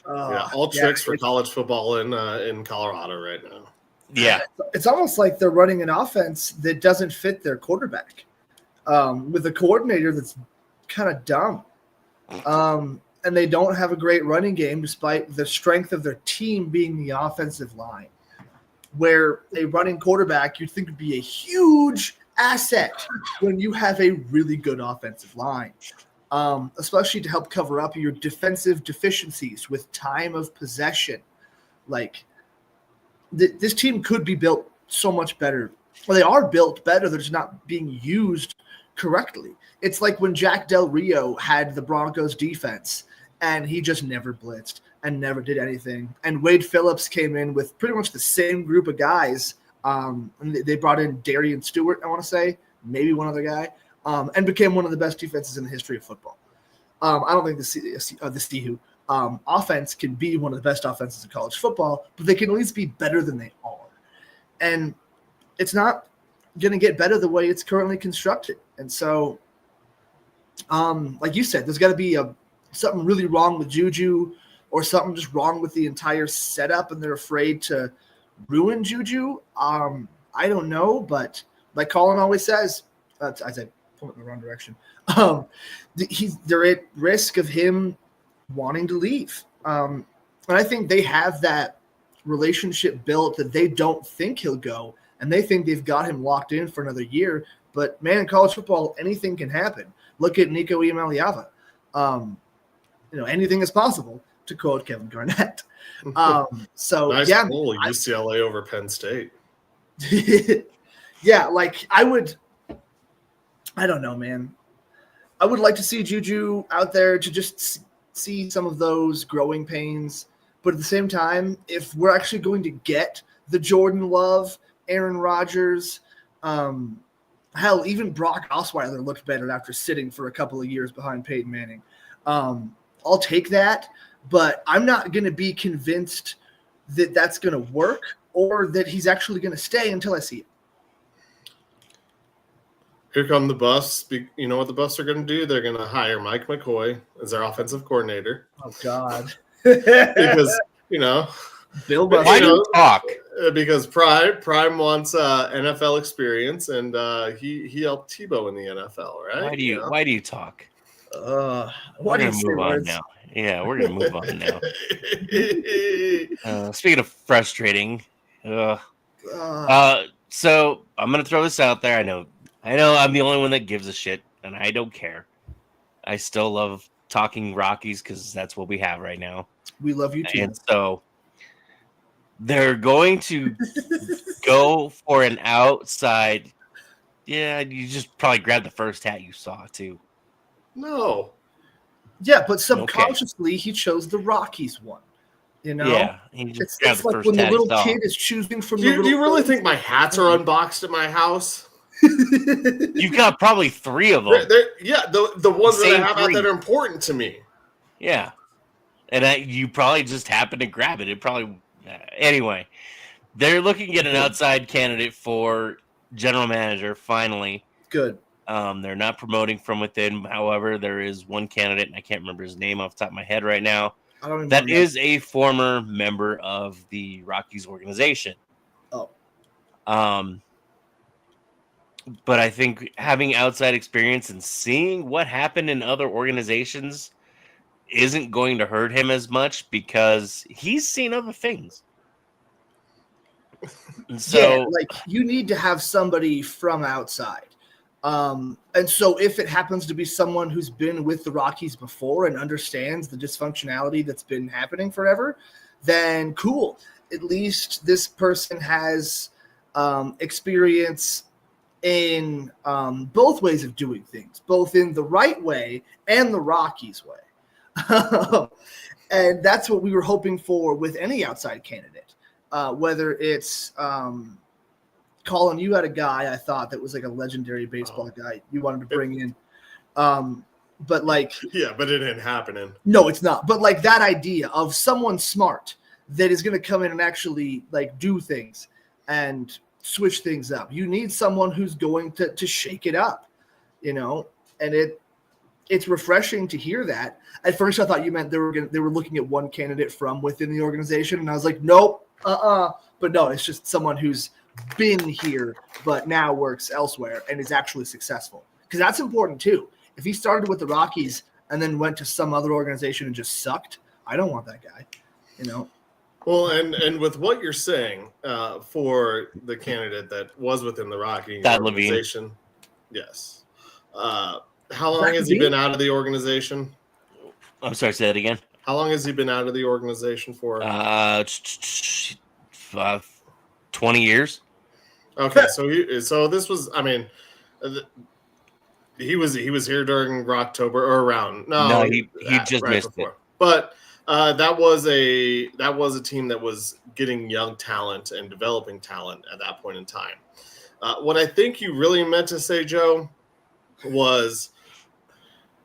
All tricks for college football in Colorado right now. Yeah, it's almost like they're running an offense that doesn't fit their quarterback, with a coordinator that's kind of dumb, and they don't have a great running game despite the strength of their team being the offensive line, where a running quarterback you'd think would be a huge asset when you have a really good offensive line, especially to help cover up your defensive deficiencies with time of possession. Like this team could be built so much better. Well, they are built better. They're just not being used correctly. It's like when Jack Del Rio had the Broncos defense and he just never blitzed and never did anything. And Wade Phillips came in with pretty much the same group of guys. And they brought in Darian Stewart, I want to say, maybe one other guy, and became one of the best defenses in the history of football. I don't think the CU offense can be one of the best offenses in college football, but they can at least be better than they are. And it's not going to get better the way it's currently constructed. And so, like you said, there's got to be something really wrong with Juju or something just wrong with the entire setup, and they're afraid to ruin Juju. I don't know, but like Colin always says, I said point in the wrong direction. They're at risk of him wanting to leave. And I think they have that relationship built that they don't think he'll go, and they think they've got him locked in for another year. But man, in college football, anything can happen. Look at Nico Iamaleava. Anything is possible, to quote Kevin Garnett. So nice yeah, pull, UCLA over Penn State. Yeah, like I don't know, man. I would like to see Juju out there to just see some of those growing pains. But at the same time, if we're actually going to get the Jordan Love, Aaron Rodgers, hell, even Brock Osweiler looked better after sitting for a couple of years behind Peyton Manning. I'll take that, but I'm not going to be convinced that that's going to work or that he's actually going to stay until I see it. Here come the Buffs. You know what the Buffs are going to do? They're going to hire Mike McCoy as their offensive coordinator. Oh, God. Because, Bill Buffs. Why do you talk? Because Prime wants NFL experience, and he helped Tebow in the NFL, right? Why do you talk? We're going to move on now. Yeah, we're going to move on now. Speaking of frustrating, so I'm going to throw this out there. I know I'm the only one that gives a shit, and I don't care. I still love talking Rockies because that's what we have right now. We love you too. And so they're going to go for an outside. Yeah, you just probably grabbed the first hat you saw too. No. Yeah, but subconsciously he chose the Rockies one. Yeah, it's like when the little kid is choosing from. Do you really think my hats are unboxed at my house? You've got probably 3 of them. The ones that I have out that are important to me. Yeah, and you probably just happened to grab it. It probably anyway. They're looking at an outside candidate for general manager. Finally, good. They're not promoting from within. However, there is one candidate, and I can't remember his name off the top of my head right now. That is a former member of the Rockies organization. Oh. But I think having outside experience and seeing what happened in other organizations isn't going to hurt him as much because he's seen other things. And so, like you need to have somebody from outside. And so if it happens to be someone who's been with the Rockies before and understands the dysfunctionality that's been happening forever, then cool. At least this person has experience in both ways of doing things, both in the right way and the Rockies way. And that's what we were hoping for with any outside candidate, whether it's Colin, you had a guy I thought that was like a legendary baseball guy you wanted to bring in. But like, yeah, but it ain't happening. No, it's not. But like that idea of someone smart that is going to come in and actually like do things and switch things up. You need someone who's going to shake it up, you know, and it's refreshing to hear that. At first I thought you meant they were looking at one candidate from within the organization. And I was like, nope, but no, it's just someone who's been here, but now works elsewhere and is actually successful. Because that's important too. If he started with the Rockies and then went to some other organization and just sucked, I don't want that guy, you know? Well, and with what you're saying for the candidate that was within the Rockies organization, Levine. Yes. How long has he been out of the organization? I'm sorry, say that again. How long has he been out of the organization for? 20 years. Okay, so this was, I mean, he was here during October or around. No, he just right missed before. it. But that was a team that was getting young talent and developing talent at that point in time. What I think you really meant to say, Joe, was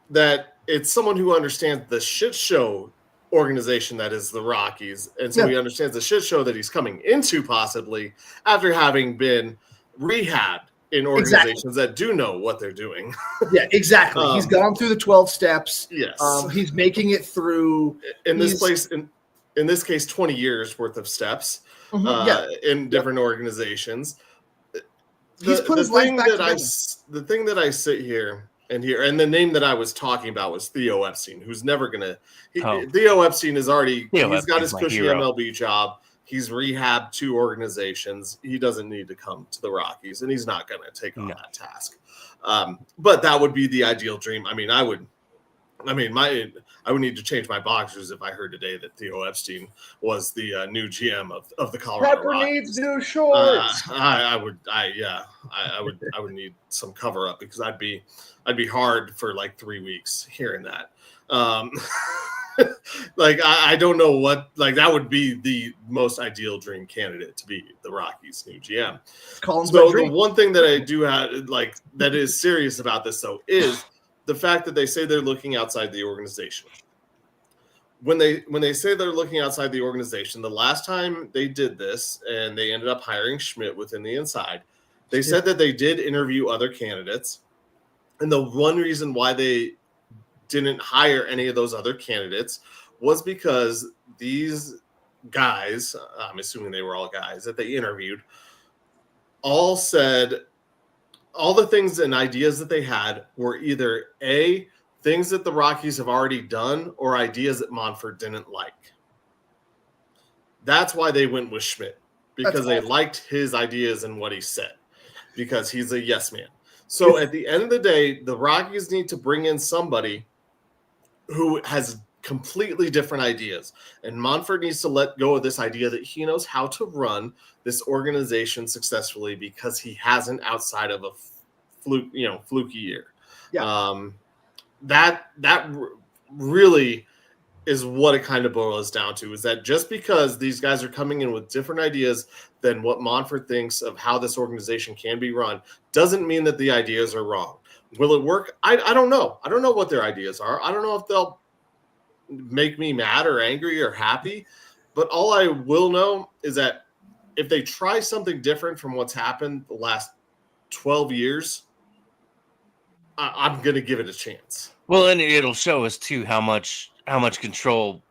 that it's someone who understands the shit show organization that is the Rockies, and so he understands the shit show that he's coming into possibly after having been rehabbed in organizations that do know what they're doing. Yeah, exactly. He's gone through the 12 steps. Yes. He's making it through. In this case, 20 years worth of steps in different organizations. He's put his life back together. The thing that I sit here and the name that I was talking about was Theo Epstein, who's never going to – Theo Epstein is already – he's got his cushy MLB job. He's rehabbed 2 organizations. He doesn't need to come to the Rockies, and he's not going to take on that task. But that would be the ideal dream. I mean, I would need to change my boxers if I heard today that Theo Epstein was the new GM of the Colorado Rockies. Needs new shorts. I would need some cover up because I'd be hard for like 3 weeks hearing that. Like I don't know what, like that would be the most ideal dream candidate to be the Rockies' new GM. So the one thing that I do have like that is serious about this though is the fact that they say they're looking outside the organization. When they say they're looking outside the organization, the last time they did this and they ended up hiring Schmidt within the inside, they said that they did interview other candidates. And the one reason why they didn't hire any of those other candidates was because these guys, I'm assuming they were all guys that they interviewed, all said all the things and ideas that they had were either A, things that the Rockies have already done, or ideas that Monfort didn't like. That's why they went with Schmidt, because they liked his ideas and what he said, because he's a yes man. So at the end of the day, the Rockies need to bring in somebody who has completely different ideas. And Monfort needs to let go of this idea that he knows how to run this organization successfully because he hasn't outside of a fluky year. Yeah. That really is what it kind of boils down to, is that just because these guys are coming in with different ideas than what Monfort thinks of how this organization can be run doesn't mean that the ideas are wrong. Will it work? I don't know. I don't know what their ideas are. I don't know if they'll make me mad or angry or happy. But all I will know is that if they try something different from what's happened the last 12 years, I'm going to give it a chance. Well, and it'll show us, too, how much control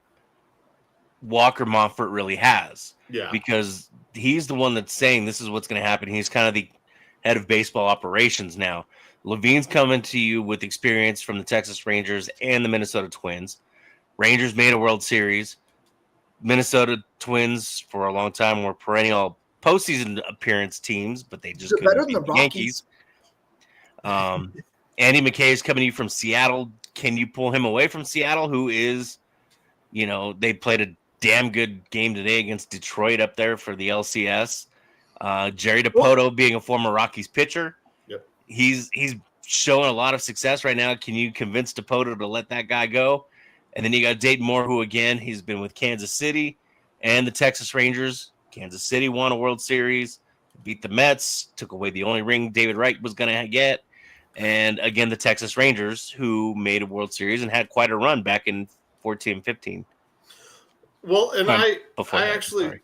Walker Monfort really has. Yeah. Because he's the one that's saying this is what's going to happen. He's kind of head of baseball operations now. Levine's coming to you with experience from the Texas Rangers and the Minnesota Twins. Rangers made a World Series. Minnesota Twins for a long time were perennial postseason appearance teams, but they just couldn't beat the Yankees. Andy McKay is coming to you from Seattle. Can you pull him away from Seattle, who is, they played a damn good game today against Detroit up there for the LCS. Jerry DiPoto being a former Rockies pitcher. Yep. He's showing a lot of success right now. Can you convince DiPoto to let that guy go? And then you got Dayton Moore, who, again, he's been with Kansas City and the Texas Rangers. Kansas City won a World Series, beat the Mets, took away the only ring David Wright was going to get. And, again, the Texas Rangers, who made a World Series and had quite a run back in 14-15. Well, and I actually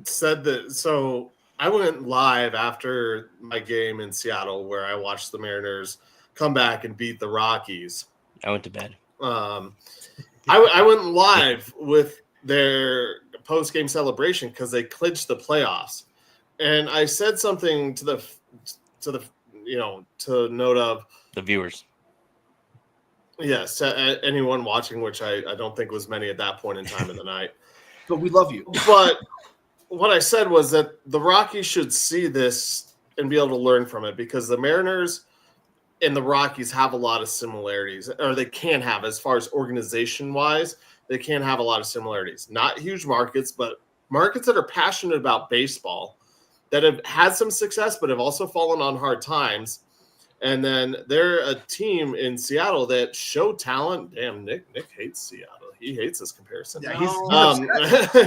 said that. So I went live after my game in Seattle where I watched the Mariners come back and beat the Rockies. I went to bed. I went live with their post-game celebration because they clinched the playoffs, and I said something to note of the viewers. Yes, to anyone watching, which I don't think was many at that point in time in the night. But we love you. But what I said was that the Rockies should see this and be able to learn from it, because the Mariners and the Rockies have a lot of similarities, or they can have, as far as organization-wise, they can have a lot of similarities. Not huge markets, but markets that are passionate about baseball, that have had some success, but have also fallen on hard times. And then they're a team in Seattle that show talent. Damn, Nick hates Seattle. He hates this comparison. Yeah,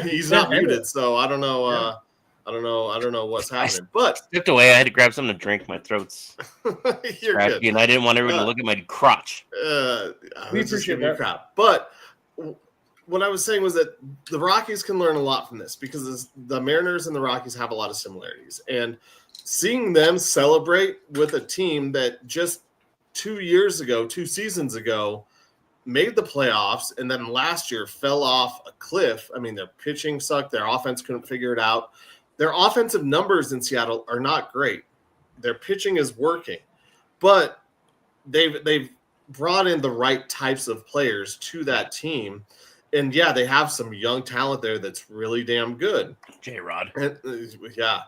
he's not muted, so I don't know. I don't know what's happening. But stepped away. I had to grab something to drink. My throat's you're good. And I didn't want everyone to look at my crotch. We appreciate that. Crap. But what I was saying was that the Rockies can learn a lot from this, because the Mariners and the Rockies have a lot of similarities. And seeing them celebrate with a team that just 2 seasons ago, made the playoffs, and then last year fell off a cliff. I mean, their pitching sucked. Their offense couldn't figure it out. Their offensive numbers in Seattle are not great. Their pitching is working, but they've brought in the right types of players to that team. And yeah, they have some young talent there that's really damn good. J-Rod. Yeah.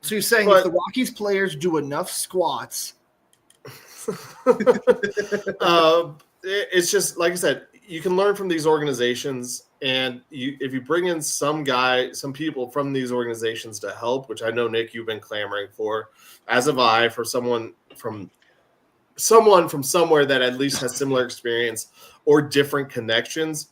So you're saying if the Rockies players do enough squats, it's just, like I said, you can learn from these organizations, and if you bring in some people from these organizations to help, which I know, Nick, you've been clamoring for, as have I, for someone from somewhere that at least has similar experience or different connections.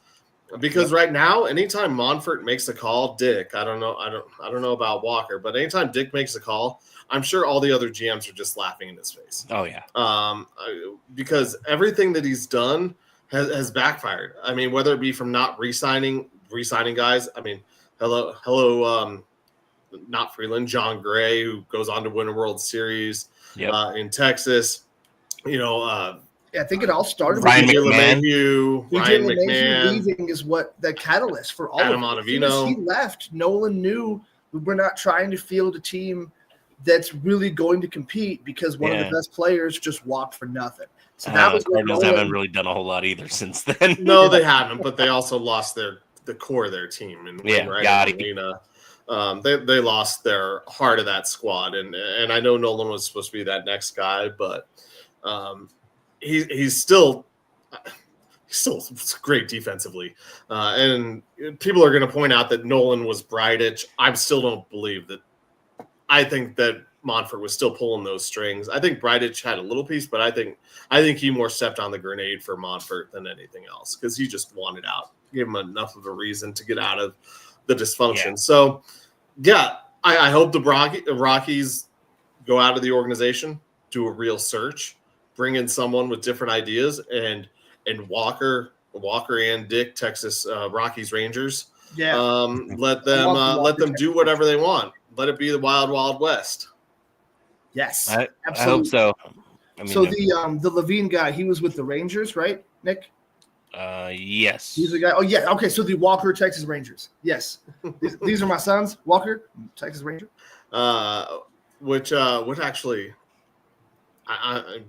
Because right now, anytime Monfort makes a call, Dick, I don't know about Walker, but anytime Dick makes a call, I'm sure all the other GMs are just laughing in his face. Oh yeah. Because everything that he's done has backfired. I mean, whether it be from not re-signing guys. I mean, hello, not Freeland, John Gray, who goes on to win a World Series in Texas. I think it all started with Ryan LeMahieu McMahon leaving is what the catalyst for all Adam of it. Ottavino. He left. Nolan knew we're not trying to field a team that's really going to compete because one of the best players just walked for nothing. So that was Cardinals haven't really done a whole lot either since then. No, they haven't, but they also lost the core of their team. And they lost their heart of that squad. And I know Nolan was supposed to be that next guy, but he's still great defensively. And people are going to point out that Nolan was Bridich. I still don't believe that. I think that Monfort was still pulling those strings. I think Bridich had a little piece, but I think he more stepped on the grenade for Monfort than anything else, because he just wanted out. Gave him enough of a reason to get out of the dysfunction. Yeah. So, I hope the Rockies go out of the organization, do a real search, bring in someone with different ideas, and Walker and Dick, Texas Rockies Rangers. Yeah. Let them do whatever they want. Let it be the Wild Wild West. Yes, I hope so. The Levine guy, he was with the Rangers, right, Nick? Yes. He's the guy. Oh, yeah. Okay, so the Walker Texas Rangers. Yes. These are my sons. Walker, Texas Ranger. which actually, I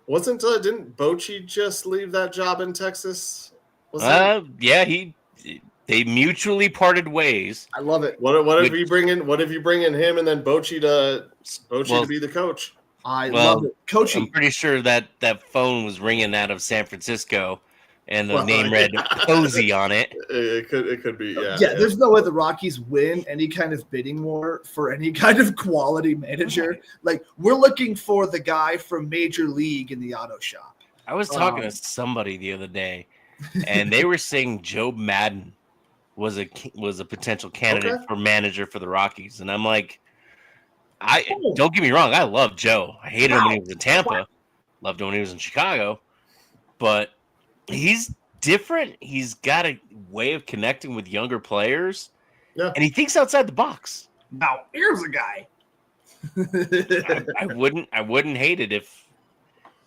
wasn't. Didn't Bochy just leave that job in Texas? Yeah, they mutually parted ways. I love it. What if you bring in him and then Bochy to be the coach? I love it. Coaching. I'm pretty sure that phone was ringing out of San Francisco, and the name read Posey on it. It could be, yeah. Yeah, there's no way the Rockies win any kind of bidding war for any kind of quality manager. Like, we're looking for the guy from Major League in the auto shop. I was talking to somebody the other day, and they were saying Joe Madden was a potential candidate for manager for the Rockies, and I'm like, don't get me wrong, I love Joe. I hated him when he was in Tampa, loved him when he was in Chicago, but he's different. He's got a way of connecting with younger players, and he thinks outside the box. Now here's a guy. I wouldn't hate it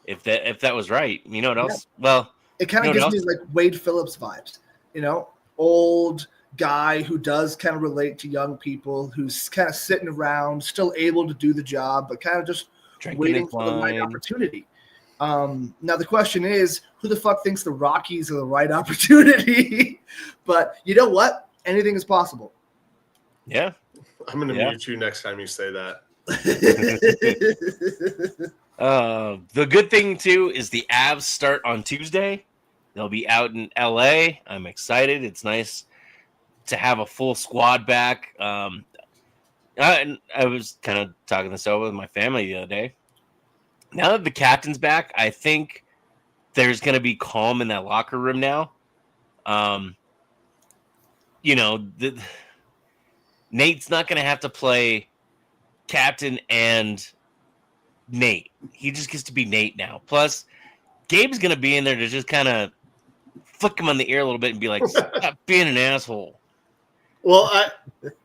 if that was right. You know what else? Well, it kind of gives me like Wade Phillips vibes. You know, old guy who does kind of relate to young people, who's kind of sitting around, still able to do the job, but kind of just waiting for the right opportunity. Now the question is, who the fuck thinks the Rockies are the right opportunity? But you know what? Anything is possible. Yeah. I'm going to mute you next time you say that. The good thing, too, is the Avs start on Tuesday. They'll be out in LA. I'm excited. It's nice to have a full squad back. I was kind of talking this over with my family the other day. Now that the captain's back, I think there's going to be calm in that locker room now. Nate's not going to have to play captain and Nate. He just gets to be Nate now. Plus, Gabe's going to be in there to just kind of flick him on the ear a little bit and be like, stop being an asshole. Well,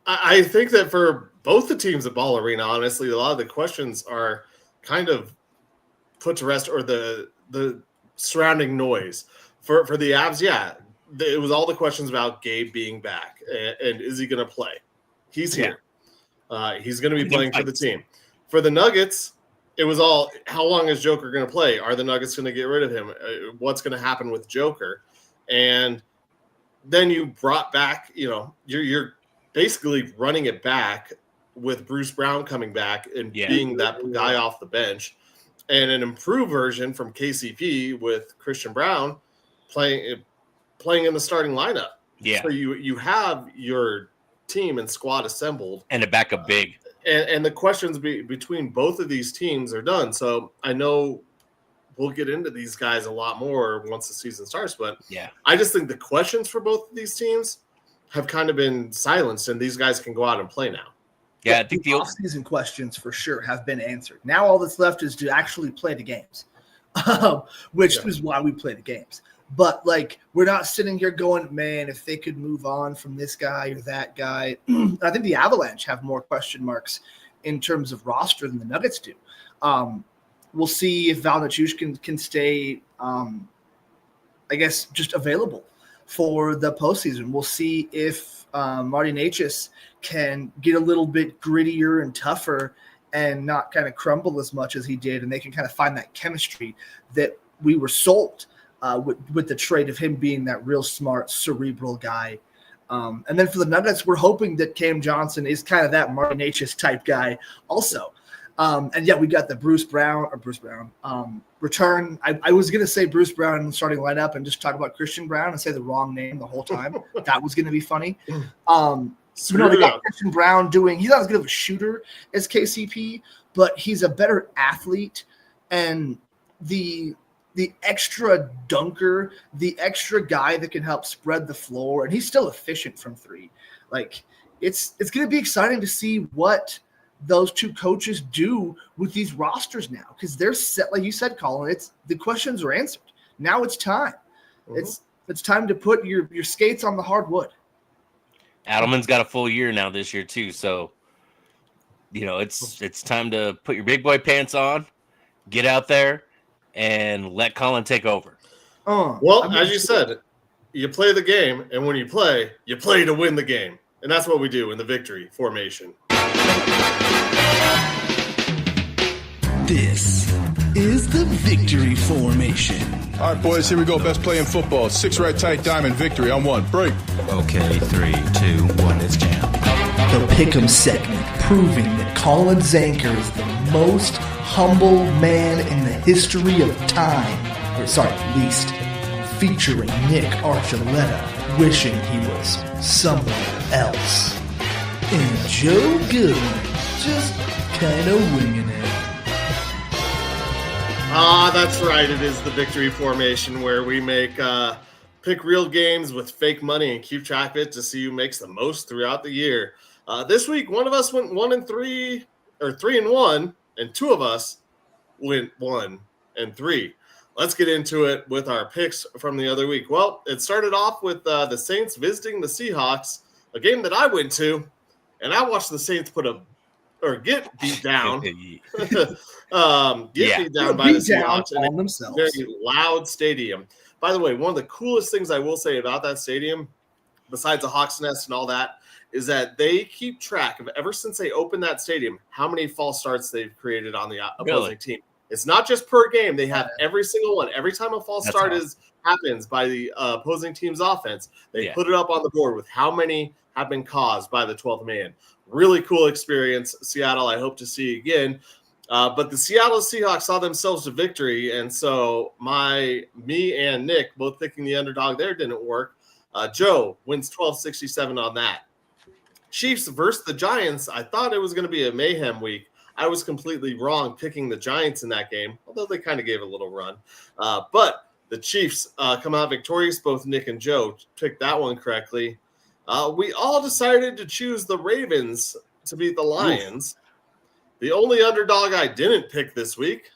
I think that for both the teams at Ball Arena, honestly, a lot of the questions are kind of put to rest, or the surrounding noise. For the Avs, it was all the questions about Gabe being back and is he going to play? He's here. He's going to be playing for the team. For the Nuggets, it was all, how long is Joker going to play? Are the Nuggets going to get rid of him? What's going to happen with Joker? And then you brought back, you're basically running it back with Bruce Brown coming back and being that guy off the bench, and an improved version from KCP with Christian Brown playing in the starting lineup. Yeah. So you have your team and squad assembled, and a backup big. And the questions between both of these teams are done. So I know we'll get into these guys a lot more once the season starts, but I just think the questions for both of these teams have kind of been silenced, and these guys can go out and play now. Yeah, I think the off-season questions for sure have been answered. Now all that's left is to actually play the games, which is why we play the games. But, we're not sitting here going, man, if they could move on from this guy or that guy. I think the Avalanche have more question marks in terms of roster than the Nuggets do. We'll see if Val Nichushkin can stay, just available for the postseason. We'll see if Marty Necas can get a little bit grittier and tougher and not kind of crumble as much as he did, and they can kind of find that chemistry that we were sold with the trade of him being that real smart, cerebral guy. And then for the Nuggets, we're hoping that Cam Johnson is kind of that Marty Necas type guy also. We got the Bruce Brown return. I was going to say Bruce Brown in the starting lineup and just talk about Christian Brown and say the wrong name the whole time. That was going to be funny. They got Christian Brown he's not as good of a shooter as KCP, but he's a better athlete, and the extra dunker, the extra guy that can help spread the floor, and he's still efficient from three. It's going to be exciting to see what those two coaches do with these rosters now, because they're set, like you said, Colin. The questions are answered. Now it's time. Mm-hmm. It's time to put your skates on the hardwood. Adelman's got a full year now this year too, so it's time to put your big boy pants on, get out there, and let Colin take over. As you said, you play the game, and when you play to win the game. And that's what we do in the victory formation. This is the victory formation. All right, boys, here we go. Best play in football. 6 right tight diamond victory on 1. Break. Okay, 3, 2, 1, it's jam. The Pick'em segment, proving that Colin Zanker is the most humble man in the history of time. Least. Featuring Nick Archuleta, wishing he was somewhere else. And Joe Goodwin, just kind of winging it. That's right. It is the victory formation where we pick real games with fake money and keep track of it to see who makes the most throughout the year. This week, one of us went 1-3, or 3-1, and 2 of us went 1-3. Let's get into it with our picks from the other week. Well, it started off with the Saints visiting the Seahawks, a game that I went to, and I watched the Saints get beat down. Beat down by the Seahawks in a themselves. Very loud stadium. By the way, one of the coolest things I will say about that stadium, besides the Hawks Nest and all that, is that they keep track of, ever since they opened that stadium, how many false starts they've created on the opposing team. It's not just per game. They have every single one. Every time a false start happens by the opposing team's offense, they put it up on the board with how many have been caused by the 12th man. Really cool experience, Seattle. I hope to see again. But the Seattle Seahawks saw themselves to victory, and so me and Nick both picking the underdog there didn't work. Joe wins 12-67 on that. Chiefs versus the Giants. I thought it was going to be a mayhem week. I was completely wrong picking the Giants in that game, although they kind of gave a little run. But the Chiefs come out victorious. Both Nick and Joe picked that one correctly. We all decided to choose the Ravens to beat the Lions. Oof. The only underdog I didn't pick this week,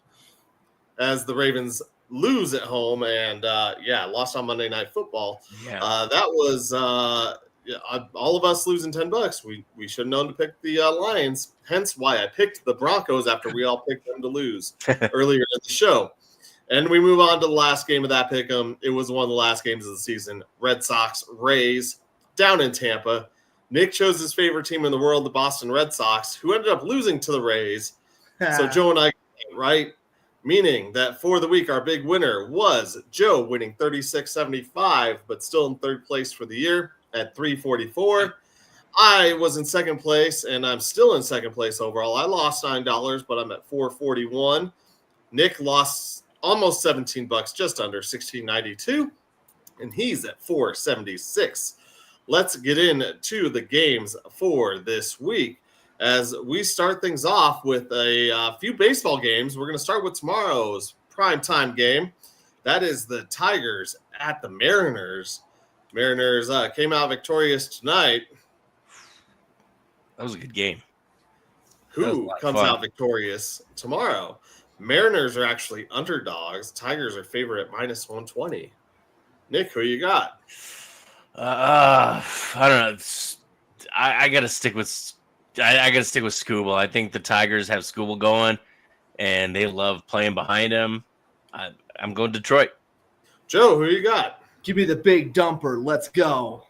as the Ravens lose at home and, lost on Monday Night Football. Yeah. That was all of us losing $10. We should have known to pick the Lions, hence why I picked the Broncos after we all picked them to lose earlier in the show. And we move on to the last game of that pick'em. It was one of the last games of the season. Red Sox, Rays, down in Tampa. Nick chose his favorite team in the world, the Boston Red Sox, who ended up losing to the Rays. So Joe and I got it right, meaning that for the week, our big winner was Joe winning 36.75, but still in third place for the year at 344. I was in second place, and I'm still in second place overall. I lost $9, but I'm at 441. Nick lost almost $17, just under $16.92, and he's at 476. Let's get into the games for this week as we start things off with a few baseball games. We're going to start with tomorrow's primetime game. That is the Tigers at the Mariners. Mariners came out victorious tonight. That was a good game. Who comes out victorious tomorrow? Mariners are actually underdogs. Tigers are favorite at -120. Nick, who you got? I don't know. I gotta stick with. I gotta stick with Scooble. I think the Tigers have Scooble going, and they love playing behind him. I'm going Detroit. Joe, who you got? Give me the big dumper. Let's go.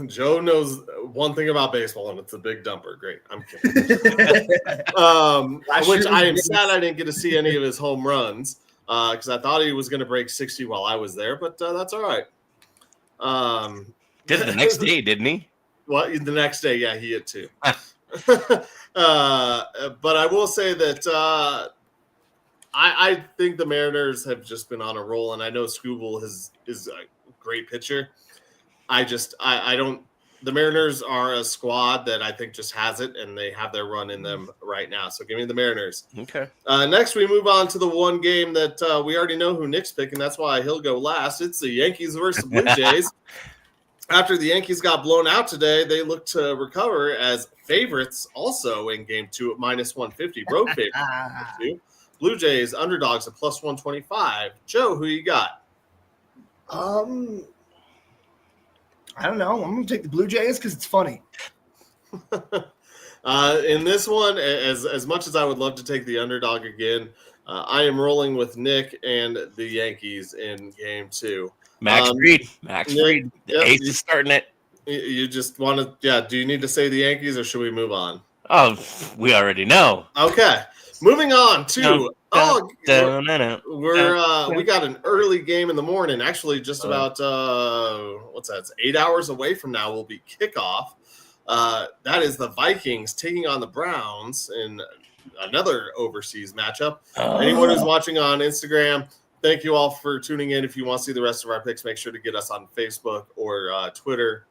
Joe knows one thing about baseball, and it's a big dumper. Great. I'm kidding. Which I am sad I didn't get to see any of his home runs because I thought he was going to break 60 while I was there, but that's all right. Did the next day, didn't he? Well, the next day, yeah, he hit 2. But I will say that I think the Mariners have just been on a roll, and I know Scooble is a great pitcher. I don't. The Mariners are a squad that I think just has it, and they have their run in them right now. So give me the Mariners. Okay. Next, we move on to the one game that we already know who Nick's picking. That's why he'll go last. It's the Yankees versus Blue Jays. After the Yankees got blown out today, they look to recover as favorites also in Game 2 at -150. Road favorites. Blue Jays underdogs at +125. Joe, who you got? I don't know. I'm going to take the Blue Jays because it's funny. In this one, as much as I would love to take the underdog again, I am rolling with Nick and the Yankees in Game 2. Max Fried. The Ace is starting it. You just want to, yeah. Do you need to say the Yankees or should we move on? Oh, we already know. Okay. Moving on to, we got an early game in the morning. Actually, just about, what's that? It's 8 hours away from now will be kickoff. That is the Vikings taking on the Browns in another overseas matchup. Anyone who's watching on Instagram, thank you all for tuning in. If you want to see the rest of our picks, make sure to get us on Facebook or Twitter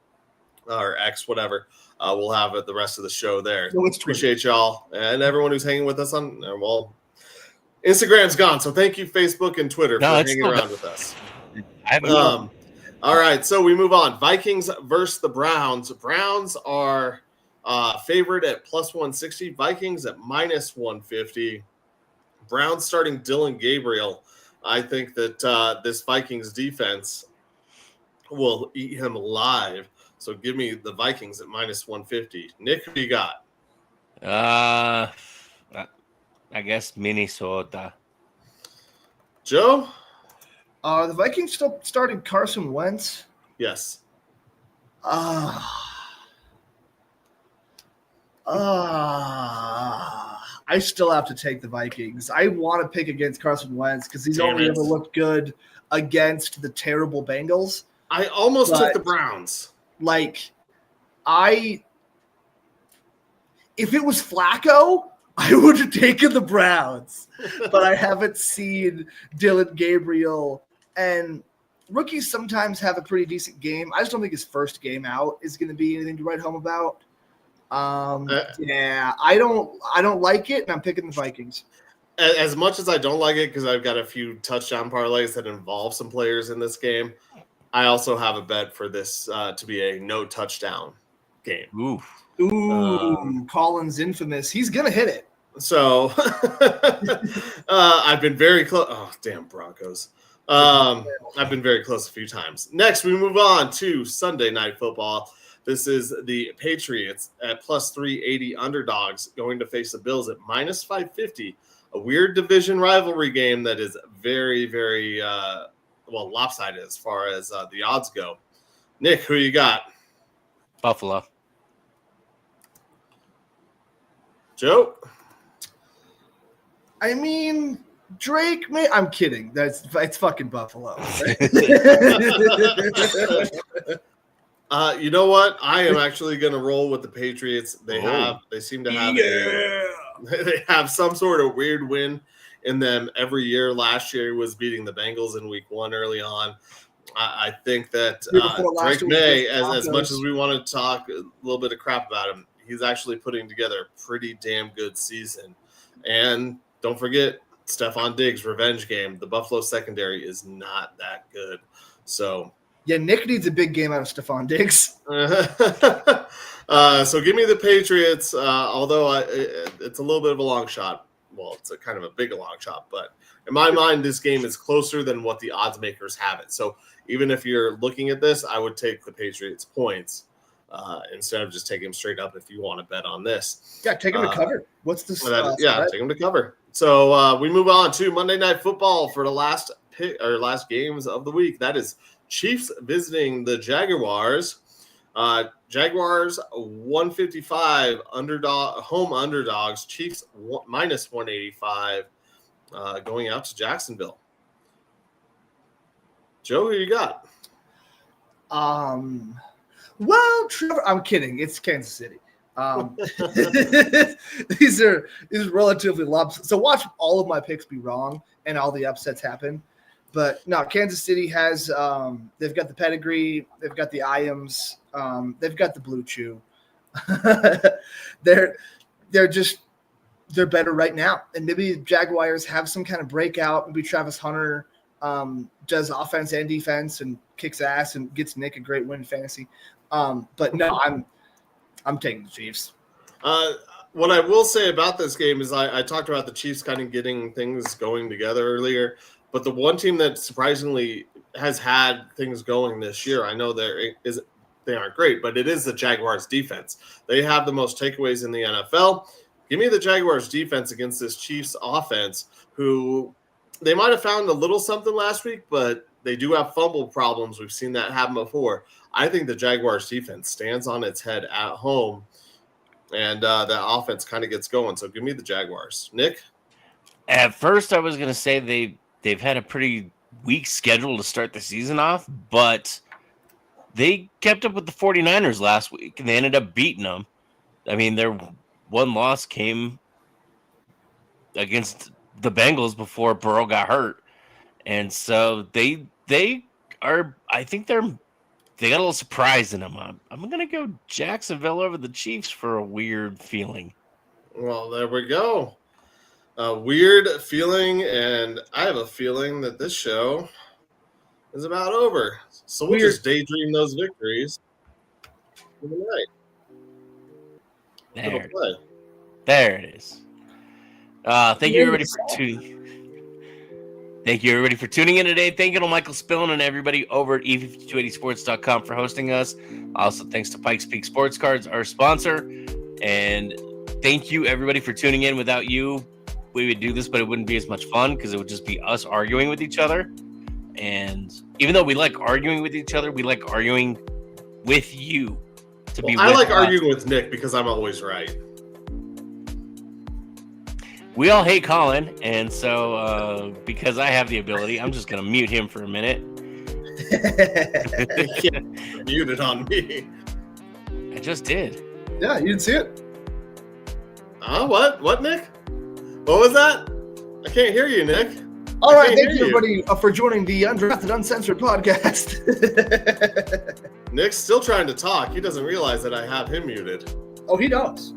or X, whatever. We'll have the rest of the show there. No, Appreciate y'all and everyone who's hanging with us on. Well, Instagram's gone, so thank you, Facebook and Twitter, for hanging around with us. All right, so we move on. Vikings versus the Browns. Browns are favored at plus 160. Vikings at minus 150. Browns starting Dylan Gabriel. I think that this Vikings defense will eat him alive. So give me the Vikings at minus 150. Nick, who you got? I guess Minnesota. Joe? The Vikings still starting Carson Wentz? Yes. I still have to take the Vikings. I want to pick against Carson Wentz because he's only ever looked good against the terrible Bengals. I almost took the Browns. Like, if it was Flacco, I would have taken the Browns. But I haven't seen Dylan Gabriel. And rookies sometimes have a pretty decent game. I just don't think his first game out is going to be anything to write home about. Yeah, I don't like it, and I'm picking the Vikings. As much as I don't like it because I've got a few touchdown parlays that involve some players in this game, I also have a bet for this to be a no touchdown game. Ooh, Collins infamous. He's going to hit it. So I've been very close. Oh, damn Broncos. I've been very close a few times. Next, we move on to Sunday Night Football. This is the Patriots at plus 380 underdogs going to face the Bills at minus 550. A weird division rivalry game that is very, very lopsided as far as the odds go. Nick, who you got? Buffalo. Joe? I mean, Drake, I'm kidding. It's fucking Buffalo. Right? You know what? I am actually going to roll with the Patriots. They seem to have they have some sort of weird win in them every year. Last year was beating the Bengals in week 1 early on. I think that Drake May, as much as we want to talk a little bit of crap about him, he's actually putting together a pretty damn good season. And don't forget, Stephon Diggs' revenge game. The Buffalo secondary is not that good. So yeah, Nick needs a big game out of Stephon Diggs. So give me the Patriots, although it's a little bit of a long shot. Well, it's a kind of a big long shot, but in my mind, this game is closer than what the odds makers have it. So even if you're looking at this, I would take the Patriots points instead of just taking them straight up if you want to bet on this. Yeah, take them to cover. What's the take them to cover. So we move on to Monday Night Football for the last games of the week. That is Chiefs visiting the Jaguars. Jaguars 155 home underdogs. Chiefs minus 185 going out to Jacksonville. Joe, who you got? Well, Trevor, I'm kidding. It's Kansas City. These are relatively lopsided. So watch all of my picks be wrong and all the upsets happen. But no, Kansas City has they've got the pedigree, they've got the Iams, they've got the Blue Chew. they're better right now. And maybe Jaguars have some kind of breakout. Maybe Travis Hunter does offense and defense and kicks ass and gets Nick a great win in fantasy. But no, I'm taking the Chiefs. What I will say about this game is I talked about the Chiefs kind of getting things going together earlier. But the one team that surprisingly has had things going this year, I know they aren't great, but it is the Jaguars defense. They have the most takeaways in the NFL. Give me the Jaguars defense against this Chiefs offense, who they might have found a little something last week, but they do have fumble problems. We've seen that happen before. I think the Jaguars defense stands on its head at home, and that offense kind of gets going. So give me the Jaguars. Nick? At first, I was going to say they've had a pretty weak schedule to start the season off, but they kept up with the 49ers last week, and they ended up beating them. I mean, their one loss came against the Bengals before Burrow got hurt. And so they are, I think they got a little surprise in them. I'm going to go Jacksonville over the Chiefs for a weird feeling. Well, there we go. A weird feeling, and I have a feeling that this show is about over. So we'll just daydream those victories for the night. There it is. Thank you everybody for tuning. Thank you everybody for tuning in today. Thank you to Michael Spillane and everybody over at e5280sports.com for hosting us. Also, thanks to Pikes Peak Sports Cards, our sponsor. And thank you everybody for tuning in. Without you, we would do this, but it wouldn't be as much fun because it would just be us arguing with each other. And even though we like arguing with each other, we like arguing with you. I like arguing with Nick because I'm always right. We all hate Colin, and so because I have the ability, I'm just going to mute him for a minute. Muted on me. I just did. Yeah, you didn't see it? What? What, Nick? What was that? I can't hear you, Nick. All right, thank you, everybody, for joining the Undrafted, Uncensored podcast. Nick's still trying to talk. He doesn't realize that I have him muted. Oh, he knows.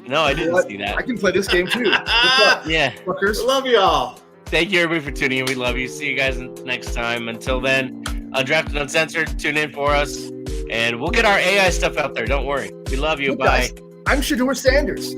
No, I didn't see that. I can play this game, too. Yeah. Fuckers. I love y'all. Thank you, everybody, for tuning in. We love you. See you guys next time. Until then, Undrafted, Uncensored, tune in for us, and we'll get our AI stuff out there. Don't worry. We love you. Look, Bye. Guys, I'm Shedeur Sanders.